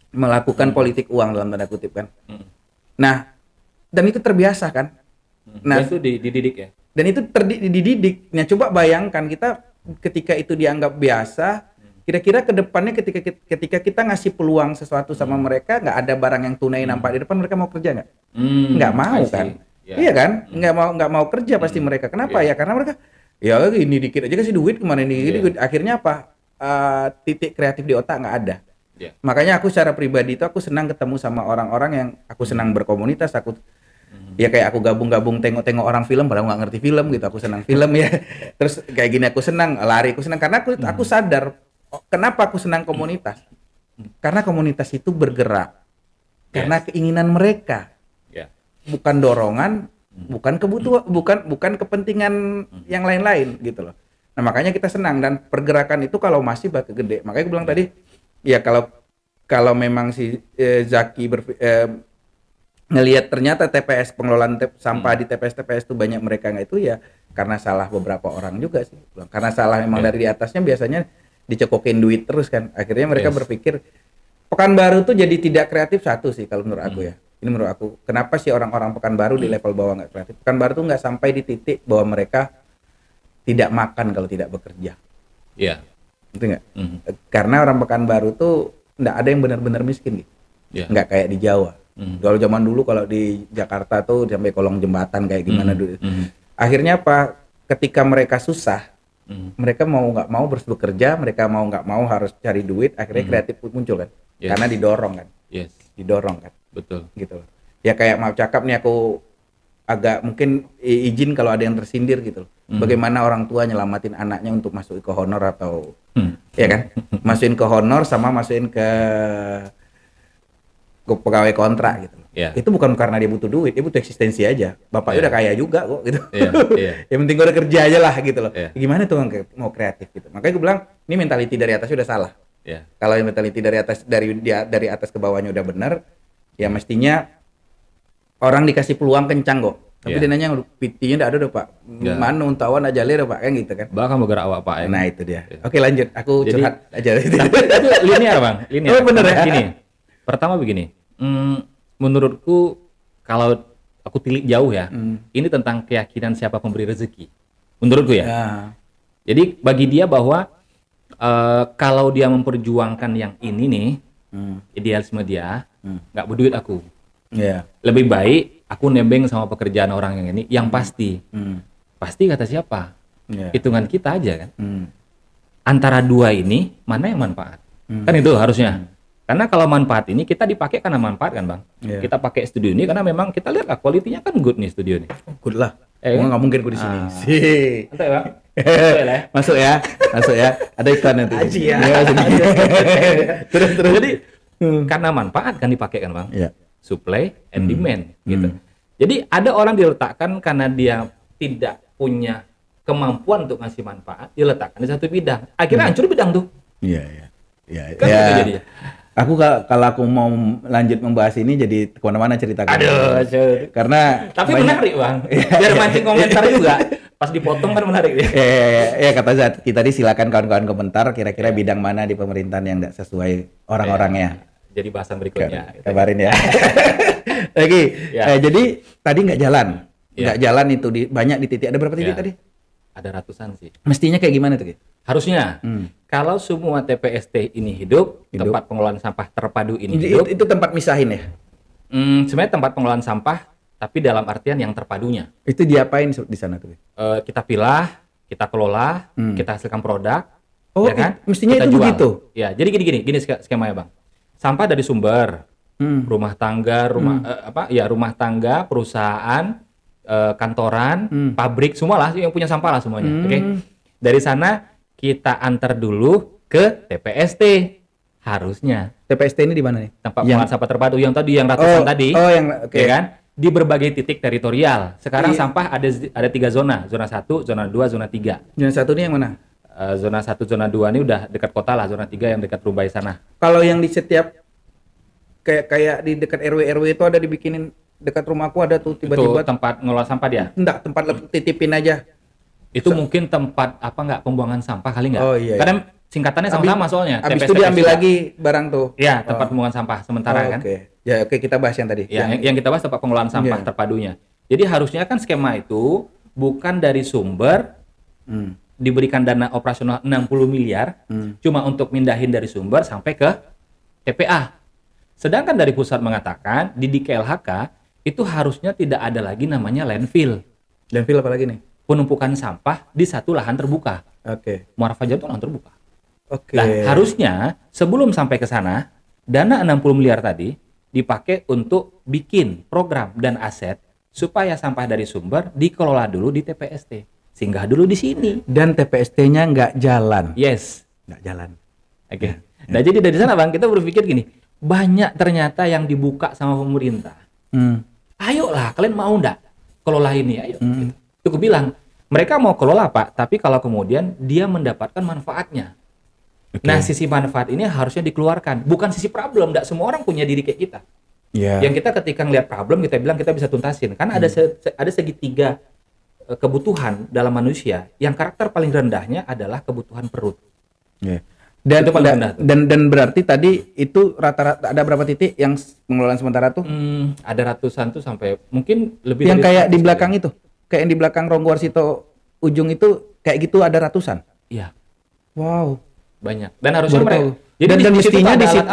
melakukan politik uang dalam tanda kutip kan. Nah, dan itu terbiasa kan. Nah, itu dididik ya. Dan itu dididik. Nah, coba bayangkan kita ketika itu dianggap biasa, kira-kira ke depannya ketika kita ngasih peluang sesuatu sama mereka, nggak ada barang yang tunai nampak di depan, mereka mau kerja nggak? Nggak mau kan? Iya kan? Nggak mau kerja pasti mereka. Kenapa ya? Karena mereka ya ini dikit aja kasih duit, kemana ini akhirnya apa? Titik kreatif di otak nggak ada. Makanya aku secara pribadi itu aku senang ketemu sama orang-orang yang aku senang berkomunitas. Aku ya kayak aku gabung-gabung tengok-tengok orang film, padahal nggak ngerti film gitu. Aku senang film ya. Terus kayak gini aku senang lari, aku senang karena aku sadar. Kenapa aku senang komunitas? Karena komunitas itu bergerak karena keinginan mereka, bukan dorongan, bukan kebutuhan, bukan kepentingan yang lain-lain gitu loh. Nah makanya kita senang, dan pergerakan itu kalau masih bakal gede. Makanya aku bilang tadi, ya kalau memang si Zaki ngelihat ternyata TPS pengelolaan sampah di TPS itu banyak mereka nggak, itu ya karena salah beberapa orang juga sih. Karena salah memang dari di atasnya biasanya dicekokin duit terus kan, akhirnya mereka berpikir Pekanbaru tuh jadi tidak kreatif. Satu sih kalau menurut aku ya, ini menurut aku kenapa sih orang-orang Pekanbaru di level bawah nggak kreatif. Pekanbaru tuh nggak sampai di titik bahwa mereka tidak makan kalau tidak bekerja. Itu nggak? Karena orang Pekanbaru tuh nggak ada yang benar-benar miskin gitu, nggak kayak di Jawa. Kalau zaman dulu kalau di Jakarta tuh sampai kolong jembatan kayak gimana dulu. Akhirnya apa? Ketika mereka susah, mereka mau nggak mau harus bekerja, mereka mau nggak mau harus cari duit, akhirnya kreatif muncul kan, karena didorong kan, didorong kan, betul, gitu loh. Ya kayak maaf cakap nih, aku agak mungkin izin kalau ada yang tersindir gitu loh. Bagaimana orang tua nyelamatin anaknya untuk masuk ke honor atau ya kan, masukin ke honor sama masukin ke pegawai kontrak gitu. Iya. Itu bukan karena dia butuh duit, dia butuh eksistensi aja. Bapaknya udah kaya juga kok gitu. Iya. Yang penting gue udah kerja aja lah gitu loh. Iya. Gimana tuh mau kreatif gitu. Makanya gue bilang ini mentality dari atas udah salah. Iya. Kalau mentality dari atas ke bawahnya udah benar, ya mestinya orang dikasih peluang kencang kok. Tapi dia nanya PT-nya enggak ada udah Pak. Mana untawan aja le pak kan gitu kan. Bahkan bergerak awak Pak. Nah itu dia. Oke lanjut, aku curhat aja. Tapi itu linear Bang, linear. Oh bener ya? Gini, pertama begini, menurutku kalau aku tilik jauh ya, ini tentang keyakinan siapa pemberi rezeki. Menurutku ya. Jadi bagi dia bahwa kalau dia memperjuangkan yang ini nih, idealisme dia, nggak berduit aku. Lebih baik aku nebeng sama pekerjaan orang yang ini, yang pasti. Pasti kata siapa? Hitungan kita aja kan. Antara dua ini, mana yang manfaat? Kan itu harusnya. Karena kalau manfaat ini kita dipakai karena manfaat kan Bang. Kita pakai studio ini karena memang kita lihat lah kualitinya kan good nih studio ini. Good lah. Nggak mungkin gue di sini. Santai Bang. Masuk ya. Ada iklan nanti. Aji ya. Terus. Jadi karena manfaat kan dipakai kan Bang. Supply and demand gitu. Jadi ada orang diletakkan karena dia tidak punya kemampuan untuk ngasih manfaat, diletakkan di satu bidang. Akhirnya hancur bidang tuh. Iya. Kan gitu jadinya. Aku kalau aku mau lanjut membahas ini jadi kemana-mana ceritakan. Aduh, karena tapi menarik Bang. Biar mancing komentar juga. Pas dipotong kan menarik. Ya kata Zaki tadi silakan kawan-kawan komentar kira-kira bidang mana di pemerintahan yang tidak sesuai orang-orangnya. Jadi bahasan berikutnya. Kabarin ya. Lagi. Jadi tadi nggak jalan. Nggak jalan itu banyak di titik. Ada berapa titik tadi? Ada ratusan sih. Mestinya kayak gimana tuh? Harusnya. Kalau semua TPST ini hidup, tempat pengelolaan sampah terpadu ini hidup. Itu tempat misahin ya? Sebenarnya tempat pengelolaan sampah, tapi dalam artian yang terpadunya. Itu diapain di sana tuh? Kita pilah, kita kelola, kita hasilkan produk. Oh, ya kan? Mestinya kita itu jual. begitu? Ya, jadi gini skemanya Bang. Sampah dari sumber, rumah tangga, rumah tangga, perusahaan, kantoran, pabrik, semua lah yang punya sampah lah semuanya. Oke. Dari sana kita antar dulu ke TPST. Harusnya. TPST ini di mana nih? Tempat pengelolaan sampah terpadu yang tadi yang ratusan tadi. Ya kan? Di berbagai titik teritorial. Sekarang sampah ada 3 zona. Zona 1, zona 2, zona 3. Zona 1 ini yang mana? Zona 1, zona 2 ini udah dekat kota lah. Zona 3 yang dekat Rumbai sana. Kalau yang di setiap kayak di dekat RW itu ada dibikinin dekat rumahku ada tuh tiba-tiba itu tempat ngelola sampah dia? Enggak, tempat titipin aja. Itu mungkin tempat pembuangan sampah kali nggak? Oh iya. Karena singkatannya sama-sama soalnya. Habis itu diambil lagi barang tuh. Iya, tempat pembuangan sampah sementara kan. Oke, kita bahas yang tadi. Ya, yang kita bahas tempat pengelolaan sampah terpadunya. Jadi harusnya kan skema itu bukan dari sumber diberikan dana operasional 60 miliar cuma untuk mindahin dari sumber sampai ke TPA. Sedangkan dari pusat mengatakan di KLHK itu harusnya tidak ada lagi namanya landfill. Landfill apa lagi nih? Penumpukan sampah di satu lahan terbuka. Muara Fajar itu lahan terbuka. Nah, harusnya sebelum sampai ke sana, dana 60 miliar tadi dipakai untuk bikin program dan aset supaya sampah dari sumber dikelola dulu di TPST. Singgah dulu di sini. Dan TPST-nya nggak jalan. Yes. Nggak jalan. Oke. Nah, jadi dari sana Bang, kita berpikir gini, banyak ternyata yang dibuka sama pemerintah. Ayolah, kalian mau nggak kelola ini? Ayo. Gitu. Itu aku bilang, mereka mau kelola Pak, tapi kalau kemudian dia mendapatkan manfaatnya. Nah, sisi manfaat ini harusnya dikeluarkan. Bukan sisi problem, nggak semua orang punya diri kayak kita. Yang kita ketika ngelihat problem, kita bilang kita bisa tuntasin. Karena ada segitiga kebutuhan dalam manusia, yang karakter paling rendahnya adalah kebutuhan perut. Dan berarti tadi itu rata-rata ada berapa titik yang pengelolaan sementara tuh? Ada ratusan tuh sampai mungkin lebih yang dari kayak di belakang itu, kayak yang di belakang Ronggo Warsito ujung itu kayak gitu ada ratusan. Iya. Wow. Banyak. Dan harusnya mereka. Jadi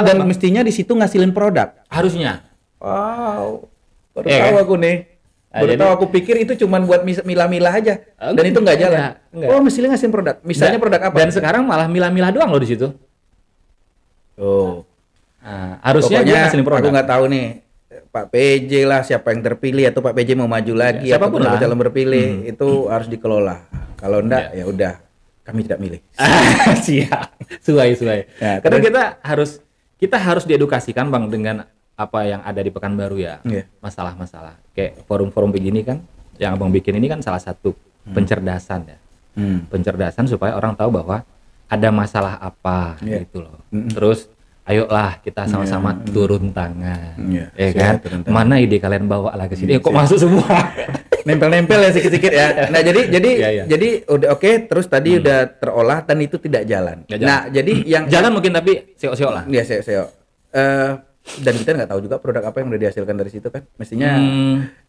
dan mestinya di situ ngasilin produk. Harusnya. Wow. Baru tahu aku nih. Baru tahu, aku pikir itu cuma buat milah-milah aja. Dan itu nggak jalan. Oh, mestinya ngasilin produk. Misalnya produk apa? Dan sekarang malah milah-milah doang loh di situ. Harusnya pokoknya dia ngasilin produk. Aku nggak tahu nih Pak PJ lah siapa yang terpilih atau Pak PJ mau maju lagi siapapun lah calon berpilih itu harus dikelola. Kalau enggak ya udah kami tidak milih. Siap. Suai. Ya, karena kita harus diedukasikan Bang dengan apa yang ada di Pekanbaru ya, Iya. masalah-masalah kayak forum-forum begini kan, yang abang bikin ini kan salah satu pencerdasan ya, pencerdasan supaya orang tahu bahwa ada masalah apa gitu loh. Terus ayolah kita sama-sama turun tangan, ya kan? Mana ide kalian bawa lah ke sini? Kok masuk semua? Nempel-nempel ya sedikit ya. Nah, jadi udah oke, terus tadi udah terolah dan itu tidak jalan. Nah, jadi yang jalan mungkin tapi seo-seo lah. Iya, seo. Dan kita nggak tahu juga produk apa yang udah dihasilkan dari situ kan. Mestinya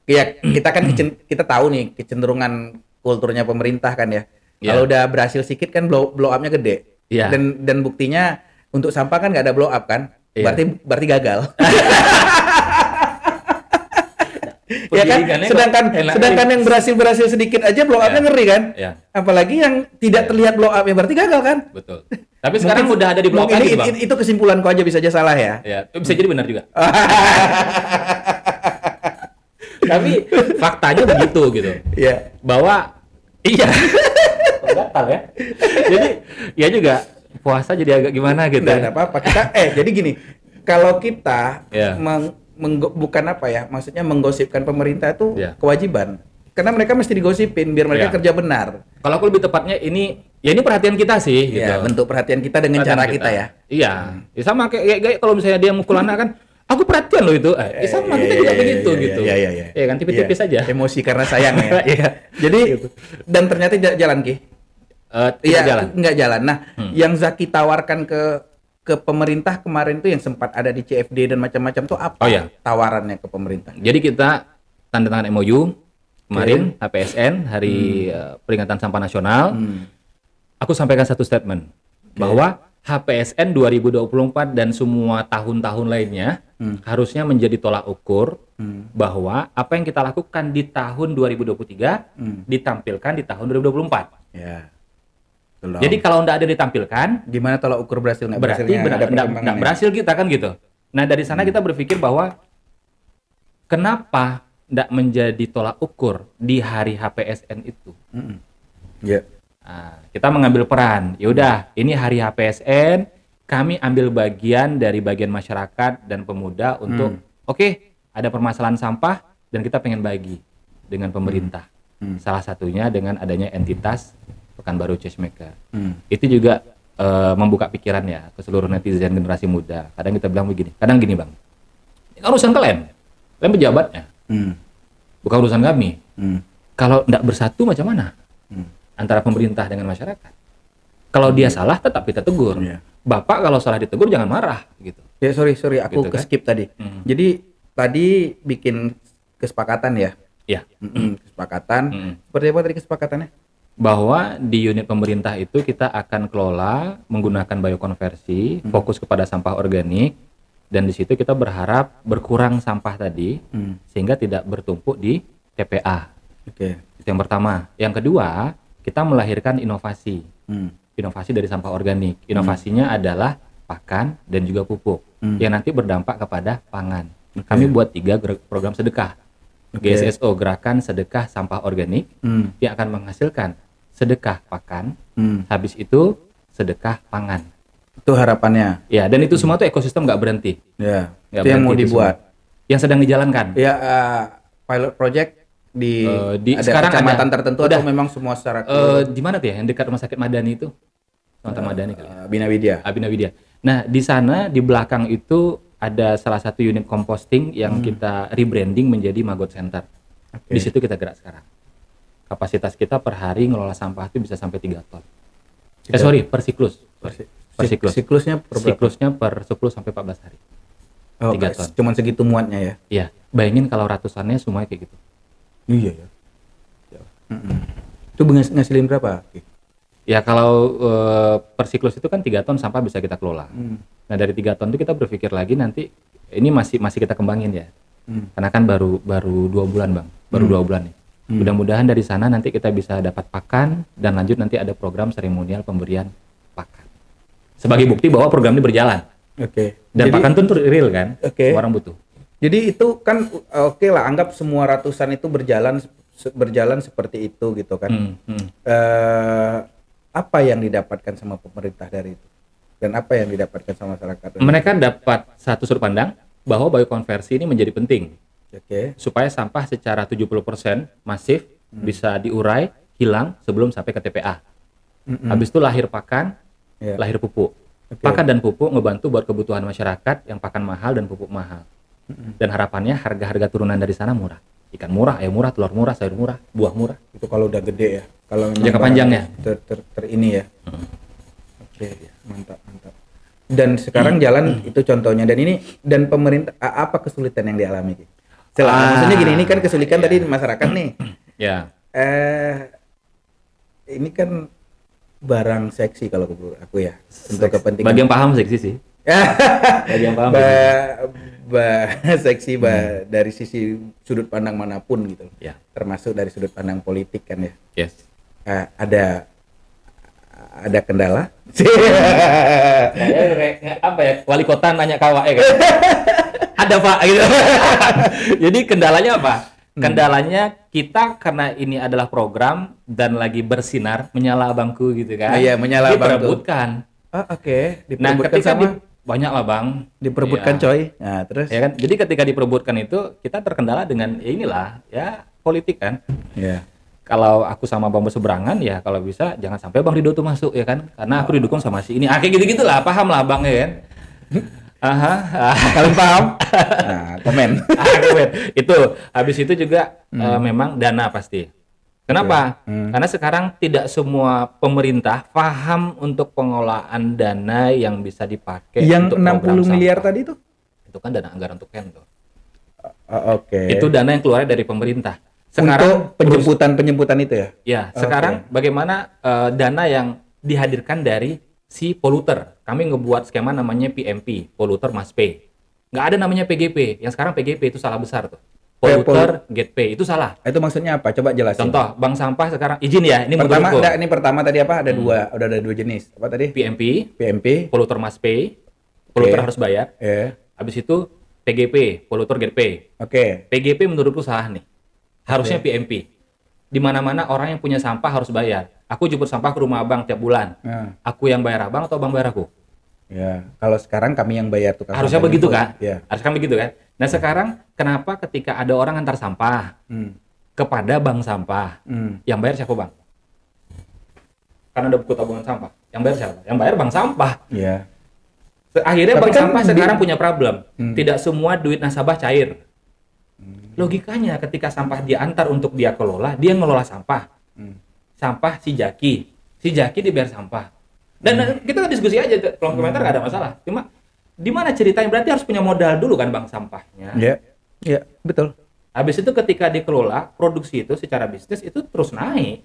ya kita kan kita tahu nih kecenderungan kulturnya pemerintah kan ya. Kalau udah berhasil sedikit kan blow up-nya gede. Iya. Dan buktinya untuk sampah kan nggak ada blow up kan. Berarti gagal. Ya kan, sedangkan yang berhasil sedikit aja blow up-nya ngeri kan. Apalagi yang tidak terlihat blow up-nya berarti gagal kan. Betul. Tapi sekarang udah ada di blow up lagi, Bang. Itu kesimpulanku aja, bisa aja salah ya. Ya, bisa jadi benar juga. Tapi faktanya begitu gitu. Iya. Bahwa gatal ya. Jadi ya juga puasa jadi agak gimana gitu. Nggak ada apa-apa. Kita jadi gini, kalau kita bukan apa ya, maksudnya menggosipkan pemerintah itu kewajiban. Karena mereka mesti digosipin biar mereka kerja benar. Kalau aku lebih tepatnya ini perhatian kita sih gitu. Bentuk perhatian kita dengan cara kita ya. Iya. Ya sama kayak kalau misalnya dia mukul anak kan, aku perhatian loh itu. Sama kita juga begitu gitu. Iya. Ya kan tipis-tipis aja. Emosi karena sayang ya. Jadi dan ternyata tidak jalan Ki. Nggak jalan. Nah, yang Zaki tawarkan ke pemerintah kemarin tuh yang sempat ada di CFD dan macam-macam tuh apa tawarannya ke pemerintah? Jadi kita tanda tangan MOU kemarin HPSN Hari Peringatan Sampah Nasional. Aku sampaikan satu statement bahwa HPSN 2024 dan semua tahun-tahun lainnya harusnya menjadi tolak ukur bahwa apa yang kita lakukan di tahun 2023 ditampilkan di tahun 2024. Ya. Jadi kalau nggak ada ditampilkan, gimana tolak ukur berhasil nggak berarti nggak berhasil kita kan gitu. Nah dari sana kita berpikir bahwa kenapa nggak menjadi tolak ukur di hari HPSN itu? Nah, kita mengambil peran. Yaudah, ini hari HPSN, kami ambil bagian dari bagian masyarakat dan pemuda untuk ada permasalahan sampah dan kita pengen bagi dengan pemerintah. Salah satunya dengan adanya entitas Pekanbaru Changemaker. Itu juga membuka pikiran ya ke seluruh netizen generasi muda. Kadang kita bilang begini, kadang gini Bang, ini kan urusan kalian pejabatnya, bukan urusan kami. Kalau tidak bersatu macam mana antara pemerintah dengan masyarakat? Kalau dia salah tetap kita tegur. Bapak kalau salah ditegur jangan marah gitu. Ya sorry aku gitu, skip tadi. Jadi tadi bikin kesepakatan ya. Iya. Kesepakatan. Seperti apa tadi kesepakatannya? Bahwa di unit pemerintah itu kita akan kelola menggunakan biokonversi, fokus kepada sampah organik, dan di situ kita berharap berkurang sampah tadi sehingga tidak bertumpuk di TPA. Itu yang pertama. Yang kedua, kita melahirkan inovasi. Inovasi dari sampah organik. Inovasinya adalah pakan dan juga pupuk yang nanti berdampak kepada pangan. Kami buat 3 program sedekah. GSSO, Gerakan Sedekah Sampah Organik, yang akan menghasilkan sedekah pakan, habis itu sedekah pangan. Itu harapannya. Ya, dan itu semua tuh ekosistem nggak berhenti. Ya. Itu yang mau dibuat. Yang sedang dijalankan. Ya, pilot project di sekarang kecamatan tertentu atau memang semua secara di mana tuh ya? Yang dekat Rumah Sakit Madani itu? Kecamatan Madani kali. Bina Widya. Bina Widya. Nah, di sana di belakang itu ada salah satu unit composting yang kita rebranding menjadi Magot Center. Di situ kita gerak sekarang. Kapasitas kita per hari ngelola sampah itu bisa sampai 3 ton. Per siklus. Per siklus. Siklusnya per 10 sampai 14 hari. 3 ton. Cuman segitu muatnya ya? Iya. Bayangin kalau ratusannya semuanya kayak gitu. Iya ya. Itu ngasilin berapa? Ya kalau per siklus itu kan 3 ton sampah bisa kita kelola. Nah dari 3 ton itu kita berpikir lagi nanti, ini masih kita kembangin ya. Karena kan baru 2 bulan Bang. Baru 2 bulan nih. Mudah-mudahan dari sana nanti kita bisa dapat pakan dan lanjut nanti ada program seremonial pemberian pakan. Sebagai bukti bahwa program ini berjalan. Dan pakan itu real kan? Orang butuh. Jadi itu kan lah, anggap semua ratusan itu berjalan seperti itu gitu kan. Apa yang didapatkan sama pemerintah dari itu? Dan apa yang didapatkan sama masyarakat? Mereka dapat satu sudut pandang, bahwa biokonversi ini menjadi penting. Oke. Supaya sampah secara 70% masif bisa diurai, hilang sebelum sampai ke TPA. Habis itu lahir pakan, lahir pupuk. Pakan dan pupuk ngebantu buat kebutuhan masyarakat yang pakan mahal dan pupuk mahal. Dan harapannya harga-harga turunan dari sana murah. Ikan murah, ayam murah, telur murah, sayur murah, buah murah. Itu kalau udah gede ya. Kalau jangka panjangnya ini ya. Oke, mantap. Dan sekarang jalan itu contohnya, dan pemerintah apa kesulitan yang dialami? Maksudnya gini, ini kan kesulitan tadi masyarakat nih. Ya. Ini kan barang seksi kalau aku ya, untuk kepentingan. Bagi yang paham seksi sih. Bagi yang paham. Seksi dari sisi sudut pandang manapun gitu. Ya. Termasuk dari sudut pandang politik kan ya. Yes. Ada kendala? Apa ya? Wali kota nanya kawa kan? Ada Pak gitu. Jadi kendalanya apa? Kendalanya kita karena ini adalah program dan lagi bersinar menyala abangku gitu kan. Iya, menyala abangku. Diperebutkan. Oke. Nah, ketika banyak lah Bang. Diperebutkan coy. Nah, terus. Ya kan? Jadi ketika diperebutkan itu kita terkendala dengan ya inilah ya politik kan. Iya. Kalau aku sama Bang berseberangan ya kalau bisa jangan sampai Bang Rido tuh masuk ya kan. Karena aku didukung sama si ini. Kayak gitu-gitulah, paham lah Bang ya kan. Kalian paham? Nah, komen. Itu habis itu juga memang dana pasti. Kenapa? Karena sekarang tidak semua pemerintah paham untuk pengelolaan dana yang bisa dipakai yang untuk 60 miliar tadi tuh? Itu kan dana anggaran untuk Ken tuh. Oke. Itu dana yang keluar dari pemerintah. Sekarang untuk penjemputan itu ya? Ya, sekarang bagaimana dana yang dihadirkan dari si poluter. Kami ngebuat skema namanya PMP, Polluter Must Pay. Nggak ada namanya PGP. Yang sekarang PGP itu salah besar tuh. Polluter Get Pay itu salah. Itu maksudnya apa? Coba jelasin. Contoh, bank sampah sekarang izin ya. Ini pertama tadi apa? Ada dua, udah ada dua jenis. Apa tadi? PMP, Polluter Must Pay. Polluter harus bayar. Habis itu PGP, Polluter Get Pay. PGP menurutku salah nih. Harusnya PMP. Di mana-mana orang yang punya sampah harus bayar. Aku jemput sampah ke rumah abang tiap bulan. Aku yang bayar abang atau abang bayar aku? Ya, kalau sekarang kami yang bayar tukang. Harusnya begitu kan? Ya. Harusnya begitu kan? Nah sekarang kenapa ketika ada orang antar sampah kepada bank sampah, yang bayar siapa bang? Karena ada buku tabungan sampah. Yang bayar siapa? Yang bayar bank sampah. Iya. Akhirnya bank sampah sekarang punya problem. Tidak semua duit nasabah cair. Logikanya ketika sampah diantar untuk dia kelola, dia ngelola sampah. Sampah si Jaki dibayar sampah. Dan kita diskusi aja, kolom komentar nggak ada masalah. Cuma di mana ceritanya? Berarti harus punya modal dulu kan bank sampahnya. Iya, betul. Habis itu ketika dikelola, produksi itu secara bisnis itu terus naik.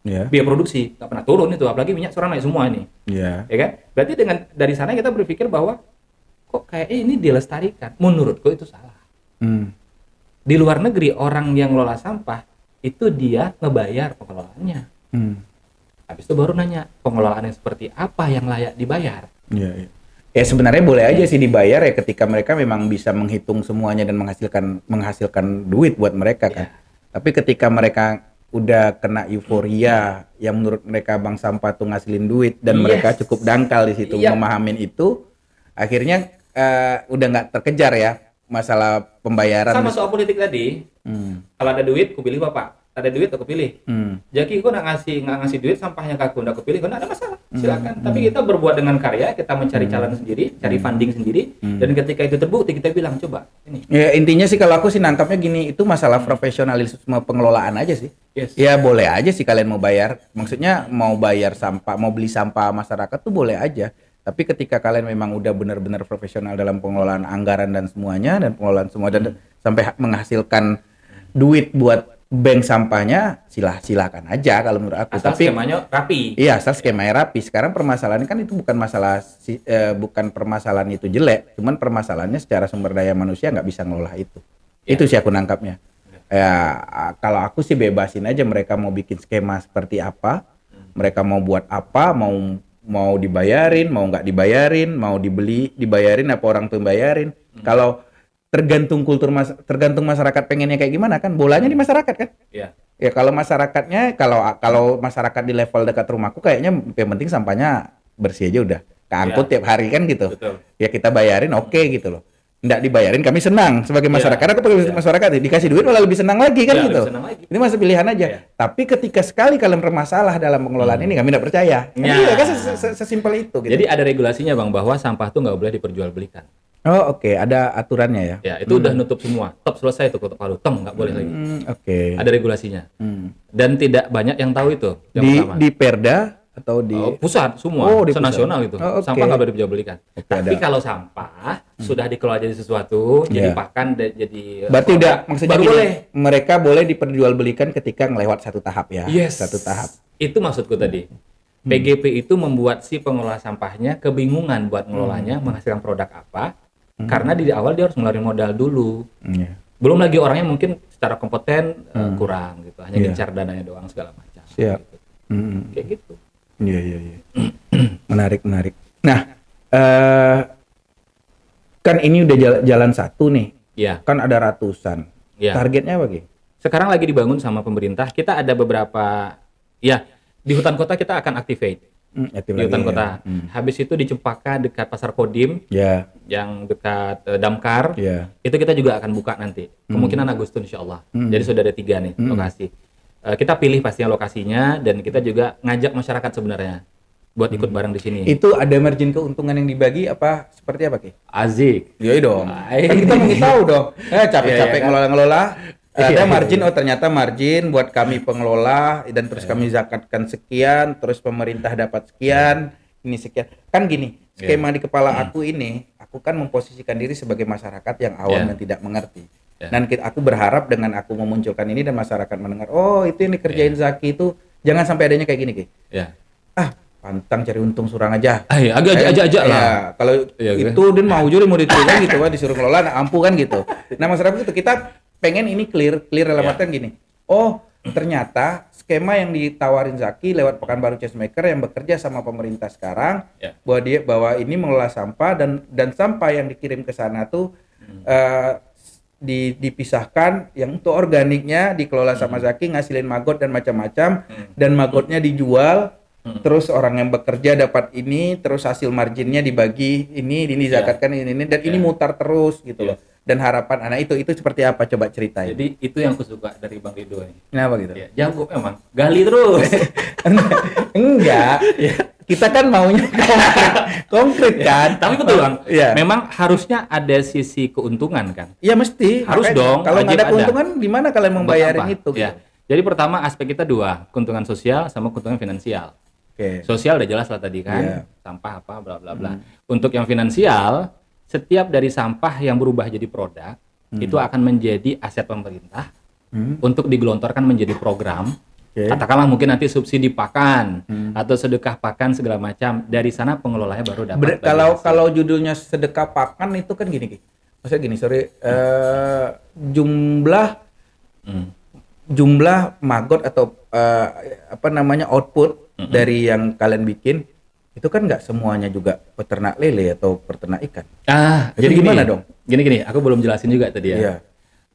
Biaya produksi nggak pernah turun itu, apalagi minyak sekarang naik semua ini. Ya kan? Berarti dengan dari sana kita berpikir bahwa kok kayak ini dilestarikan. Menurutku itu salah. Di luar negeri orang yang ngelola sampah itu dia ngebayar pengelolaannya. Habis itu baru nanya pengelolaan yang seperti apa yang layak dibayar. Iya. Ya sebenarnya boleh aja sih dibayar ya ketika mereka memang bisa menghitung semuanya dan menghasilkan duit buat mereka kan. Tapi ketika mereka udah kena euforia yang menurut mereka bank sampah tuh ngasilin duit dan mereka cukup dangkal di situ memahamin itu, akhirnya udah nggak terkejar ya masalah pembayaran. Sama soal politik tadi. Kalau ada duit, aku pilih bapak. Ada duit, aku pilih. Jadi kok nggak ngasih duit, sampahnya ke aku, aku pilih, nggak ada masalah. Silakan. Tapi kita berbuat dengan karya, kita mencari calon sendiri, cari funding sendiri, dan ketika itu terbukti kita bilang coba ini. Ya intinya sih kalau aku sih nangkapnya gini, itu masalah profesionalisme pengelolaan aja sih. Ya boleh aja sih kalian mau bayar. Maksudnya mau bayar sampah, mau beli sampah masyarakat tuh boleh aja. Tapi ketika kalian memang udah benar-benar profesional dalam pengelolaan anggaran dan semuanya dan pengelolaan semua dan sampai menghasilkan duit buat bank sampahnya, silakan aja kalau menurut aku. Asal skemanya rapi. Iya, asal skemanya rapi. Sekarang permasalahan kan itu bukan masalah bukan permasalahan itu jelek, cuman permasalahannya secara sumber daya manusia nggak bisa ngelola itu. Itu sih aku nangkapnya. Ya kalau aku sih bebasin aja mereka mau bikin skema seperti apa, mereka mau buat apa, mau dibayarin, mau nggak dibayarin, mau dibayarin apa orang tuh bayarin. Kalau tergantung tergantung masyarakat pengennya kayak gimana kan, bolanya di masyarakat kan. Ya kalau masyarakatnya kalau masyarakat di level dekat rumahku kayaknya yang penting sampahnya bersih aja udah keangkut tiap hari kan gitu. Ya kita bayarin oke gitu loh. nggak dibayarin kami senang sebagai masyarakat. Karena aku sebagai masyarakat dikasih duit malah lebih senang lagi kan gitu. Ini masih pilihan aja. Tapi ketika sekali kalian bermasalah dalam pengelolaan ini kami nggak percaya. Iya kan sesimpel itu. Gitu. Jadi ada regulasinya Bang bahwa sampah tuh nggak boleh diperjualbelikan. Oh oke, ada aturannya ya? Ya itu udah nutup semua, top selesai tuh ketok palu, nggak boleh lagi. Oke. Ada regulasinya. Dan tidak banyak yang tahu itu. Yang di Perda atau di pusat semua, senasional itu. Sampah nggak boleh diperjualbelikan. Tapi kalau sampah sudah dikelola jadi sesuatu, jadi pakan, jadi berarti udah maksudnya baru boleh. Mereka boleh diperjualbelikan ketika ngelewat satu tahap ya. Yes. Satu tahap. Itu maksudku tadi. PGP itu membuat si pengelola sampahnya kebingungan buat ngelolanya, menghasilkan produk apa. Karena di awal dia harus ngeluarin modal dulu. Belum lagi orangnya mungkin secara kompeten kurang gitu, hanya ngincar dananya doang segala macam. Siap. Gitu. Kayak gitu. Iya. Menarik. Nah, kan ini udah jalan satu nih. Iya. Kan ada ratusan. Ya. Targetnya apa, Ki? Sekarang lagi dibangun sama pemerintah. Kita ada beberapa, ya di hutan kota kita akan activate. Di hutan kota. Habis itu di Cempaka dekat Pasar Kodim, yang dekat Damkar, itu kita juga akan buka nanti. Kemungkinan Agustus insya Allah. Jadi sudah ada 3 nih lokasi. Kita pilih pastinya lokasinya dan kita juga ngajak masyarakat sebenarnya buat ikut bareng di sini. Itu ada margin keuntungan yang dibagi apa seperti apa, Ki? Azik. Iya dong. Kan kita mau tahu dong. Capek-capek ngelola-ngelola. Ada margin, ternyata margin buat kami pengelola dan terus kami zakatkan sekian, terus pemerintah dapat sekian, ini sekian. Kan gini, skema di kepala aku ini, aku kan memposisikan diri sebagai masyarakat yang awam dan tidak mengerti. Dan aku berharap dengan aku memunculkan ini dan masyarakat mendengar, oh itu yang dikerjain Zaki itu, jangan sampai adanya kayak gini, Ki. Pantang cari untung surang aja. Agak-agak lah. Kalau itu dia mau juri mau diterima gitu kan, disuruh ngelola, ampuh kan gitu. Nah masyarakat itu kita pengen ini clear dalam artian gini. Oh, ternyata skema yang ditawarin Zaki lewat Pekanbaru Chessmaker yang bekerja sama pemerintah sekarang bahwa ini mengelola sampah dan sampah yang dikirim ke sana tuh dipisahkan, yang untuk organiknya dikelola sama Zaki, ngasilin maggot dan macam-macam, dan maggotnya dijual. Terus orang yang bekerja dapat ini, terus hasil marginnya dibagi ini zakatkan ini dan ini mutar terus gitu loh. Dan harapan anak itu seperti apa, coba ceritain. Jadi itu yang aku suka dari Bang Rido ini. Kenapa gitu? Jago memang, gali terus. Enggak. Kita kan maunya konkret kan. Tapi betul Bang. Memang harusnya ada sisi keuntungan kan. Iya mesti. Harus dong. Kalau nggak ada keuntungan, gimana kalian membayarin itu? Gitu? Jadi pertama aspek kita 2, keuntungan sosial sama keuntungan finansial. Sosial udah jelas lah tadi kan, sampah apa bla bla bla. Untuk yang finansial, setiap dari sampah yang berubah jadi produk itu akan menjadi aset pemerintah untuk digelontorkan menjadi program. Katakanlah mungkin nanti subsidi pakan atau sedekah pakan segala macam. Dari sana pengelolanya baru dapat. Kalau judulnya sedekah pakan itu kan gini, maksudnya gini, jumlah maggot atau output dari yang kalian bikin itu kan nggak semuanya juga peternak lele atau peternak ikan. Jadi gimana dong? Gini, aku belum jelasin juga tadi ya.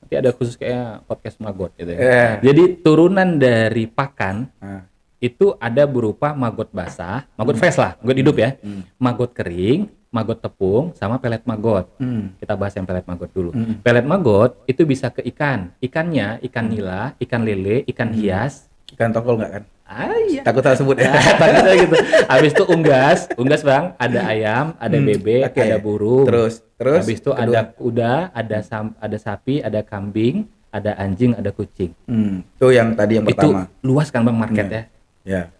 Nanti ada khusus kayak podcast maggot gitu ya. Jadi turunan dari pakan itu ada berupa maggot basah, maggot fresh lah, maggot hidup ya, maggot kering, maggot tepung, sama pelet maggot. Kita bahas yang pelet maggot dulu. Pelet maggot itu bisa ke ikannya ikan nila, ikan lele, ikan hias, ikan tongkol nggak kan? Iya. Takut salah sebut ya. Takutnya gitu. Habis itu unggas Bang, ada ayam, ada bebek, ada burung. Terus habis itu ada kuda, ada sapi, ada kambing, ada anjing, ada kucing. Itu yang tadi yang pertama. Itu luas kan Bang marketnya. Ya.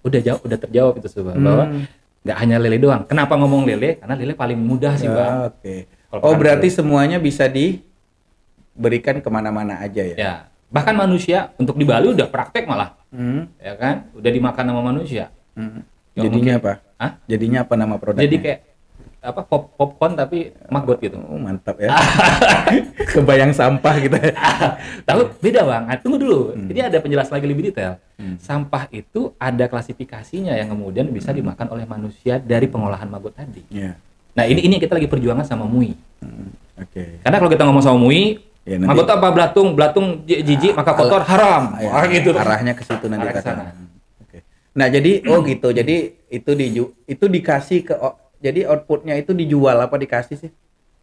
Udah terjawab itu Bang, bahwa nggak hanya lele doang. Kenapa ngomong lele? Karena lele paling mudah sih Bang. Berarti semuanya bisa diberikan kemana-mana aja ya? Ya. Bahkan manusia untuk di Bali udah praktek malah. Ya kan? Udah dimakan sama manusia. Jadinya apa? Jadinya apa nama produknya? Jadi kayak popcorn tapi maggot gitu. Mantap ya. Kebayang sampah gitu. Tahu beda Bang. Tunggu dulu. Jadi ada penjelasan lagi lebih detail. Sampah itu ada klasifikasinya yang kemudian bisa dimakan oleh manusia dari pengolahan maggot tadi. Nah, ini kita lagi perjuangan sama MUI. Karena kalau kita ngomong sama MUI, maggot apa belatung jijik maka kotor haram. Gitu. Arahnya ke situ nanti kita. Nah, jadi gitu. Jadi itu dikasih ke, jadi outputnya itu dijual apa dikasih sih?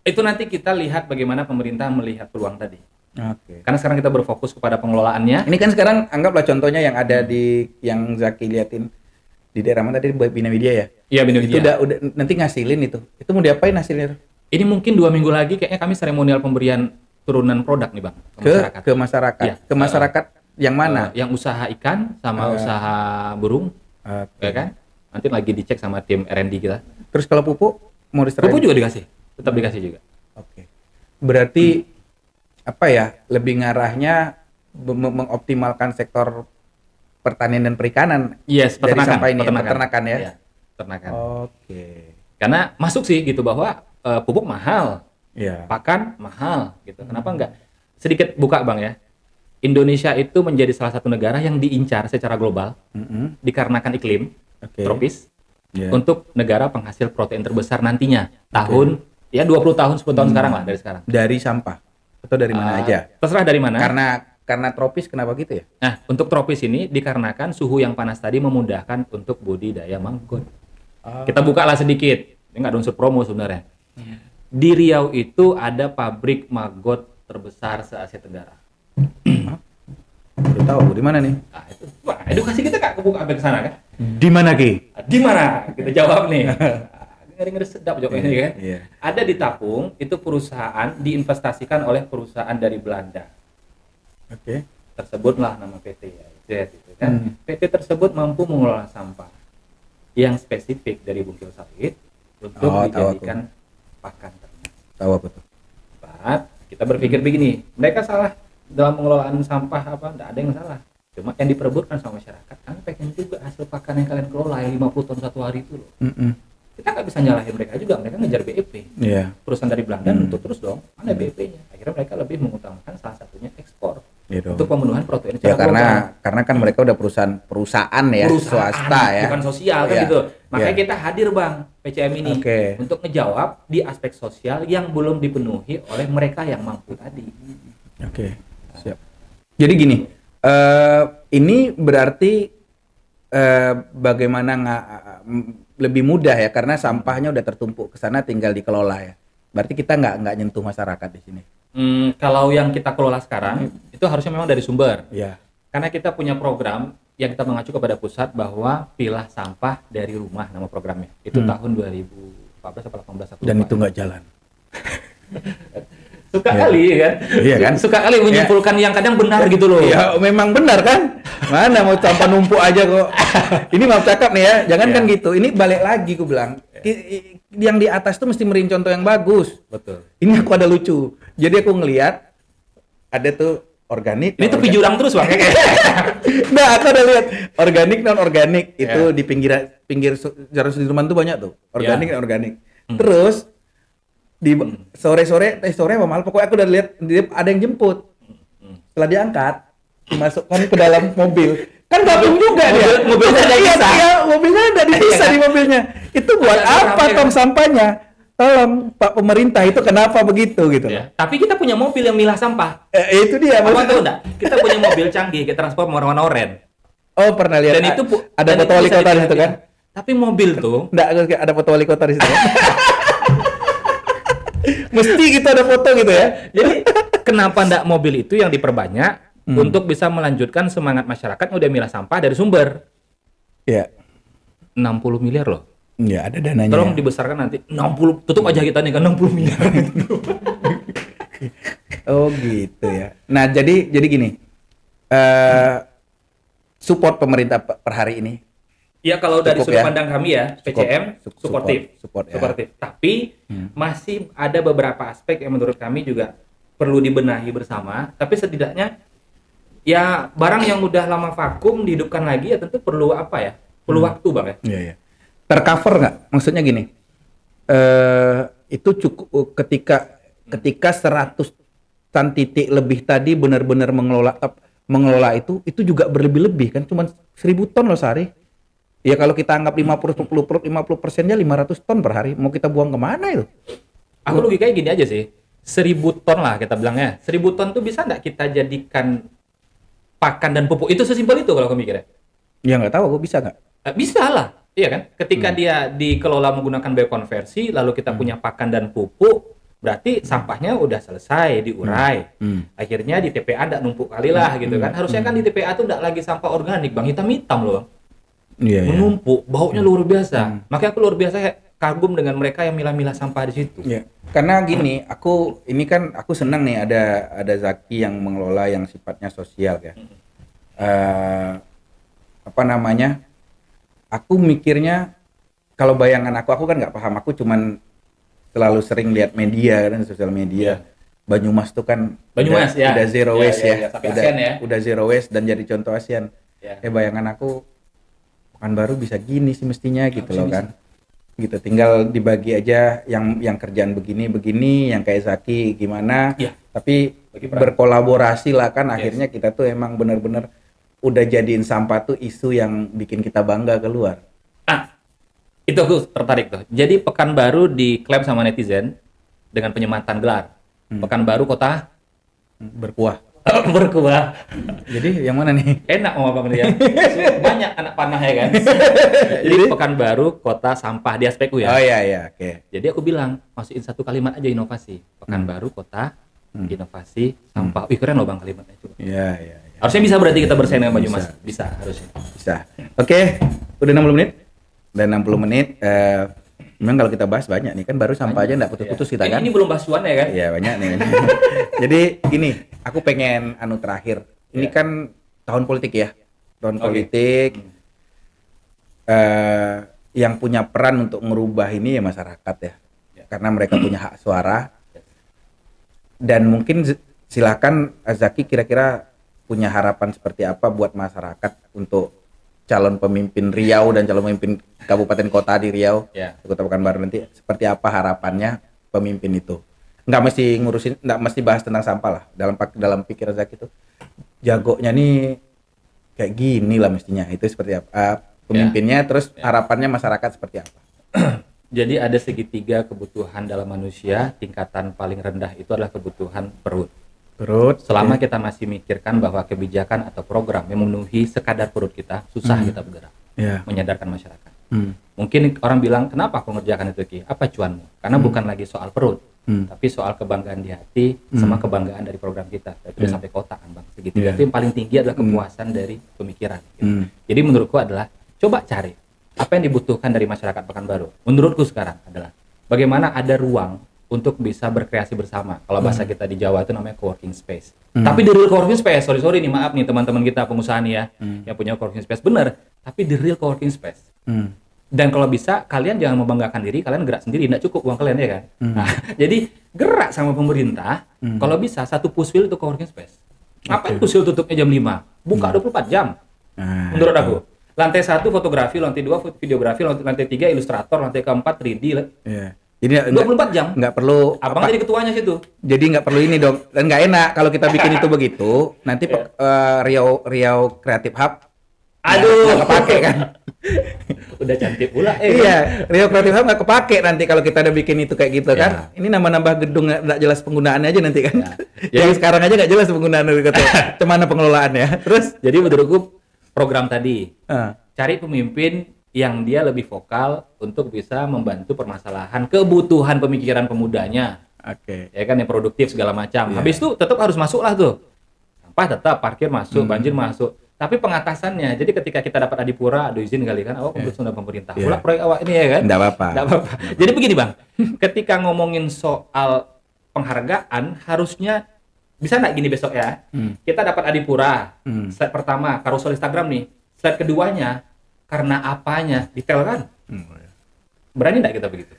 Itu nanti kita lihat bagaimana pemerintah melihat peluang tadi. Oke. Karena sekarang kita berfokus kepada pengelolaannya. Ini kan sekarang anggaplah contohnya yang ada di yang Zaki liatin di daerah mana tadi, Bina Widya ya? Iya, Bina Itu Widya. udah nanti ngasilin itu. Itu mau diapain hasilnya? Ini mungkin 2 minggu lagi kayaknya kami seremonial pemberian turunan produk nih Bang Ke masyarakat. Iya. Ke masyarakat yang mana? Yang usaha ikan sama usaha burung, ya kan? Nanti lagi dicek sama tim R&D kita. Terus kalau pupuk mau diserahin? Pupuk juga dikasih, tetap dikasih juga. Oke. Berarti apa ya? Lebih ngarahnya mengoptimalkan sektor pertanian dan perikanan. Yes, dari peternakan, sampah ini ya, peternakan ya. Iya, peternakan. Oke. Karena masuk sih gitu bahwa pupuk mahal, Iya. pakan mahal gitu. Kenapa enggak? Sedikit buka Bang ya. Indonesia itu menjadi salah satu negara yang diincar secara global dikarenakan iklim tropis untuk negara penghasil protein terbesar nantinya. Tahun ya 20 tahun 10 tahun sekarang lah dari sekarang. Dari sampah atau dari mana aja? Terserah dari mana. Karena tropis kenapa gitu ya? Nah, untuk tropis ini dikarenakan suhu yang panas tadi memudahkan untuk budidaya maggot. Kita bukalah sedikit. Ini nggak ada unsur promo sebenarnya. Di Riau itu ada pabrik maggot terbesar se-Asia Tenggara. Udah tahu di mana nih? Nah, itu. Wah, edukasi kita Kak kebuka sampai ke sana kan? Di mana Ki? Di mana? Kita jawab nih. Ngeri-ngeri sedap jawab ini kan. Iya. Ada di Tapung, itu perusahaan diinvestasikan oleh perusahaan dari Belanda. Oke. Tersebutlah nama PT ya, Z itu kan. PT tersebut mampu mengelola sampah yang spesifik dari bungkil sawit untuk dijadikan pakan ternak. Tahu apa tuh? But, kita berpikir begini, mereka salah dalam pengelolaan sampah apa? Tidak ada yang salah. Cuma yang diperebutkan sama masyarakat, kan pengen juga hasil pakan yang kalian kelola yang 50 ton satu hari itu loh. Kita nggak bisa nyalahin mereka juga, mereka ngejar BEP. Iya. Perusahaan dari Belanda nuntut terus dong, mana BEP-nya? Akhirnya mereka lebih mengutamakan salah satunya ekspor Gitu. untuk pemenuhan protein. Ya karena kan mereka udah perusahaan ya, swasta ya. Bukan sosial kan Iya. gitu. Makanya Iya. kita hadir Bang PCM ini Oke. untuk ngejawab di aspek sosial yang belum dipenuhi oleh mereka yang mampu tadi. Oke. Siap. Jadi gini, ini berarti bagaimana lebih mudah ya karena sampahnya udah tertumpuk ke sana tinggal dikelola ya. Berarti kita nggak nyentuh masyarakat di sini. Kalau yang kita kelola sekarang itu harusnya memang dari sumber. Iya. Karena kita punya program yang kita mengacu kepada pusat bahwa pilah sampah dari rumah nama programnya. Itu tahun 2014 atau 18 aku Dan lupa. itu nggak jalan. Suka kali kan? Iya kan? Suka kali menyimpulkan yang kadang benar gitu loh. Ya memang benar kan? Mana mau sampah numpuk aja kok. Ini maaf cakap nih ya, jangan kan gitu. Ini balik lagi gue bilang. Yang di atas tuh mesti merin contoh yang bagus. Betul. Ini aku ada lucu. Jadi aku ngelihat ada tuh organik. Ini tuh jurang terus Bang. Nah, aku udah lihat organik non organik itu di pinggir Jalan Sudirman tuh banyak tuh. Organik non organik. Terus di sore apa malam pokoknya aku udah lihat ada yang jemput. Setelah diangkat dimasukkan ke dalam mobil. Kan gabung juga dia. Mobilnya ada dipisah. Iya, mobilnya ada dipisah di mobilnya. Itu buat apa tong sampahnya? Tolong Pak pemerintah itu kenapa begitu gitu. Tapi kita punya mobil yang milah sampah. Itu dia. Apa tahu enggak? Kita punya mobil canggih, kita transform warna oranye. Oh, pernah lihat. Dan itu ada foto wali kota di situ kan? Tapi mobil tuh enggak ada foto wali kota di situ. Mesti gitu ada foto gitu ya. Jadi kenapa enggak mobil itu yang diperbanyak untuk bisa melanjutkan semangat masyarakat yang udah milah sampah dari sumber? Iya. 60 miliar loh. Iya, ada dananya. Tolong dibesarkan nanti 60, tutup aja kita nih kan 60 miliar. Oh gitu ya. Nah jadi gini, support pemerintah per hari ini. Ya kalau dari Cukup sudut ya? pandang kami ya, PCM suportif. Support ya. Suportif. Tapi masih ada beberapa aspek yang menurut kami juga perlu dibenahi bersama. Tapi setidaknya ya barang yang udah lama vakum dihidupkan lagi ya tentu perlu apa ya? Perlu waktu Bang ya. Iya, iya. Tercover nggak? Maksudnya gini, itu cukup ketika 100-an titik lebih tadi benar-benar mengelola itu juga berlebih-lebih kan, cuma 1.000 ton loh sehari. Ya kalau kita anggap 50%-nya 500 ton per hari, mau kita buang kemana itu? Aku logikanya gini aja sih, 1.000 ton lah kita bilang ya. 1.000 ton tuh bisa nggak kita jadikan pakan dan pupuk? Itu sesimpel itu kalau aku mikirnya. Ya nggak tahu, aku bisa nggak? Bisa lah, iya kan? Ketika dia dikelola menggunakan biokonversi, lalu kita punya pakan dan pupuk, berarti sampahnya udah selesai diurai. Akhirnya di TPA nggak numpuk kali lah gitu kan. Harusnya kan di TPA tuh nggak lagi sampah organik bang, hitam-hitam loh bang. Menumpuk, baunya luar biasa. Makanya aku luar biasa kagum dengan mereka yang milah-milah sampah di situ. Karena gini, aku senang nih ada Zaki yang mengelola yang sifatnya sosial ya. Aku mikirnya kalau bayangan aku kan nggak paham, aku cuman selalu sering lihat media kan, sosial media. Banyumas tuh kan udah zero waste udah zero waste dan jadi contoh ASEAN. Bayangan aku Pekanbaru bisa gini sih mestinya gitu loh kan. Gitu, tinggal dibagi aja yang kerjaan begini, yang kayak Zaki gimana. Tapi berkolaborasi lah kan, akhirnya kita tuh emang benar-benar udah jadiin sampah tuh isu yang bikin kita bangga keluar. Itu aku tertarik tuh. Jadi Pekanbaru diklaim sama netizen dengan penyematan gelar. Pekanbaru kota berkuah. Berkuah. Jadi yang mana nih? Enak mau apa ya? Banyak anak panah ya kan. Jadi Pekanbaru kota sampah di aspekku ya. Oh iya, oke. Jadi aku bilang masukin satu kalimat aja inovasi. Pekanbaru kota inovasi sampah. Wih keren loh bang kalimatnya itu. Iya. Harusnya bisa berarti kita bersaing dengan Banyumas. Bisa harusnya. Bisa. Oke, udah 60 menit. Dan 60 menit, memang kalau kita bahas banyak nih kan, baru sampah aja nggak putus-putus kita kan. Ini belum bahas cuan ya kan? Iya banyak nih. Jadi gini, aku pengen terakhir. Ini kan tahun politik ya, tahun politik. Yang punya peran untuk merubah ini ya masyarakat ya, karena mereka punya hak suara. Dan mungkin silakan Zaki kira-kira punya harapan seperti apa buat masyarakat untuk calon pemimpin Riau dan calon pemimpin kabupaten kota di Riau, Kota Pekanbaru nanti seperti apa harapannya pemimpin itu? Nggak mesti bahas tentang sampah lah. Dalam pikiran Zaki itu jagonya nih kayak gini lah mestinya. Itu seperti apa pemimpinnya, terus harapannya masyarakat seperti apa? Jadi ada segitiga kebutuhan dalam manusia. Tingkatan paling rendah itu adalah kebutuhan perut. Selama kita masih mikirkan bahwa kebijakan atau program yang memenuhi sekadar perut kita, susah kita bergerak, menyadarkan masyarakat. Mungkin orang bilang, kenapa aku ngerjakan itu Ki? Apa cuanmu? Karena bukan lagi soal perut, tapi soal kebanggaan di hati, sama kebanggaan dari program kita. Itu udah sampai kota kan bang, segitu. Itu yang paling tinggi adalah kepuasan dari pemikiran. Jadi menurutku adalah, coba cari apa yang dibutuhkan dari masyarakat Pekanbaru. Menurutku sekarang adalah, bagaimana ada ruang untuk bisa berkreasi bersama. Kalau bahasa kita di Jawa itu namanya co-working space. Tapi the real co-working space, sorry nih, maaf nih teman-teman kita pengusaha nih ya, yang punya co-working space, bener. Tapi the real co-working space. Dan kalau bisa, kalian jangan membanggakan diri, kalian gerak sendiri, tidak cukup uang kalian ya kan. Nah, jadi gerak sama pemerintah, kalau bisa satu pushwheel itu co-working space. Ngapain pushwheel tutupnya jam 5? Buka 24 jam. Menurut aku. Lantai 1 fotografi, lantai 2 videografi, lantai 3 ilustrator, lantai 4 3D. Jadi 24 jam. Nggak perlu. Abang jadi ketuanya situ. Jadi nggak perlu ini dong. Dan nggak enak kalau kita bikin itu begitu. Nanti Riau Creative Hub. Nggak kepake kan. Udah cantik pula. Iya, Riau Creative Hub nggak kepake nanti kalau kita udah bikin itu kayak gitu kan. Ini nambah-nambah gedung nggak jelas penggunaannya aja nanti kan. Yang sekarang aja nggak jelas penggunaan kemana pengelolaannya. Terus jadi menurutku program tadi cari pemimpin yang dia lebih vokal untuk bisa membantu permasalahan kebutuhan pemikiran pemudanya. Ya kan, yang produktif segala macam. Habis itu tetap harus masuk lah tuh. Sampah tetap, parkir masuk, banjir masuk. Tapi pengatasannya, jadi ketika kita dapat adipura, ada izin kali kan, awak keputusan dari pemerintah. Pula proyek awak ini ya kan? Nggak apa-apa. Jadi begini bang, ketika ngomongin soal penghargaan, harusnya bisa nggak gini besok ya? Kita dapat adipura, slide pertama, karusel Instagram nih. Slide keduanya, karena apanya, detail kan? Berani nggak kita begitu?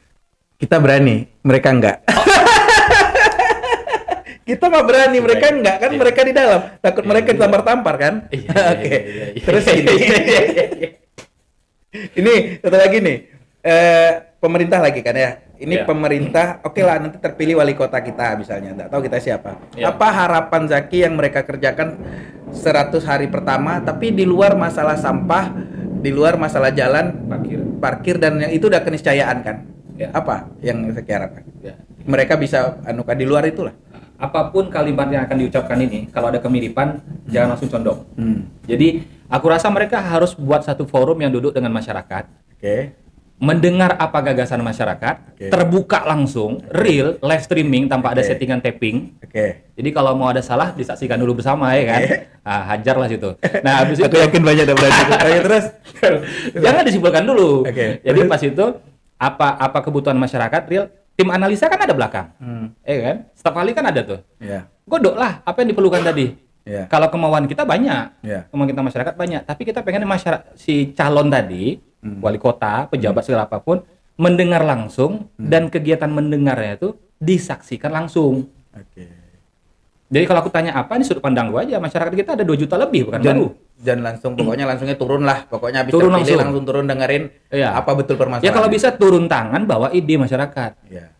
Kita berani, mereka enggak. Kita mah berani, mereka enggak kan? Mereka di dalam, takut mereka ditampar-tampar kan? Oke. Terus ini satu lagi nih, pemerintah lagi kan ya? Ini pemerintah, oke lah nanti terpilih wali kota kita misalnya, nggak tahu kita siapa. Apa harapan Zaki yang mereka kerjakan 100 hari pertama, tapi di luar masalah sampah, di luar masalah jalan, parkir dan yang itu udah keniscayaan kan? Apa yang Zaki harapkan? Mereka bisa anukan di luar itulah. Apapun kalimat yang akan diucapkan ini, kalau ada kemiripan, jangan langsung condong. Jadi, aku rasa mereka harus buat satu forum yang duduk dengan masyarakat. mendengar apa gagasan masyarakat, terbuka langsung, real, live streaming tanpa ada settingan tapping. Jadi kalau mau ada salah disaksikan dulu bersama ya kan. Nah, hajar lah situ. Nah, habis itu aku yakin banyak ada berarti. Terus jangan disimpulkan dulu. Jadi pas itu apa kebutuhan masyarakat real, tim analisa kan ada belakang. Kan? Setiap kali kan ada tuh. Godok lah apa yang diperlukan tadi. Kalau kemauan kita banyak, kemauan kita masyarakat banyak, tapi kita pengen masyarakat si calon tadi, wali kota, pejabat segala apapun, mendengar langsung dan kegiatan mendengarnya itu disaksikan langsung. Jadi kalau aku tanya apa, ini sudut pandang gua aja, masyarakat kita ada 2 juta lebih bukan baru. Dan langsung pokoknya langsungnya turun lah, pokoknya habis turun terpilih langsung turun dengerin apa betul permasalahan. Ya kalau bisa turun tangan bawa ide masyarakat. Ya.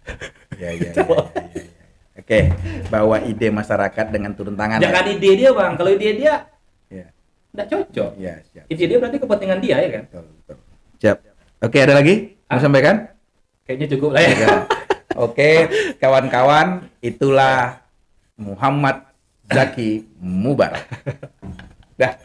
Oke, bawa ide masyarakat dengan turun tangan. Jangan ide dia bang, kalau ide dia nggak cocok. Siap. Ide dia berarti kepentingan dia ya kan. Betul. Siap. Oke, ada lagi mau sampaikan? Kayaknya cukup lah ya. Oke, kawan-kawan, itulah Muhammad Zaki Mubarak. Dah.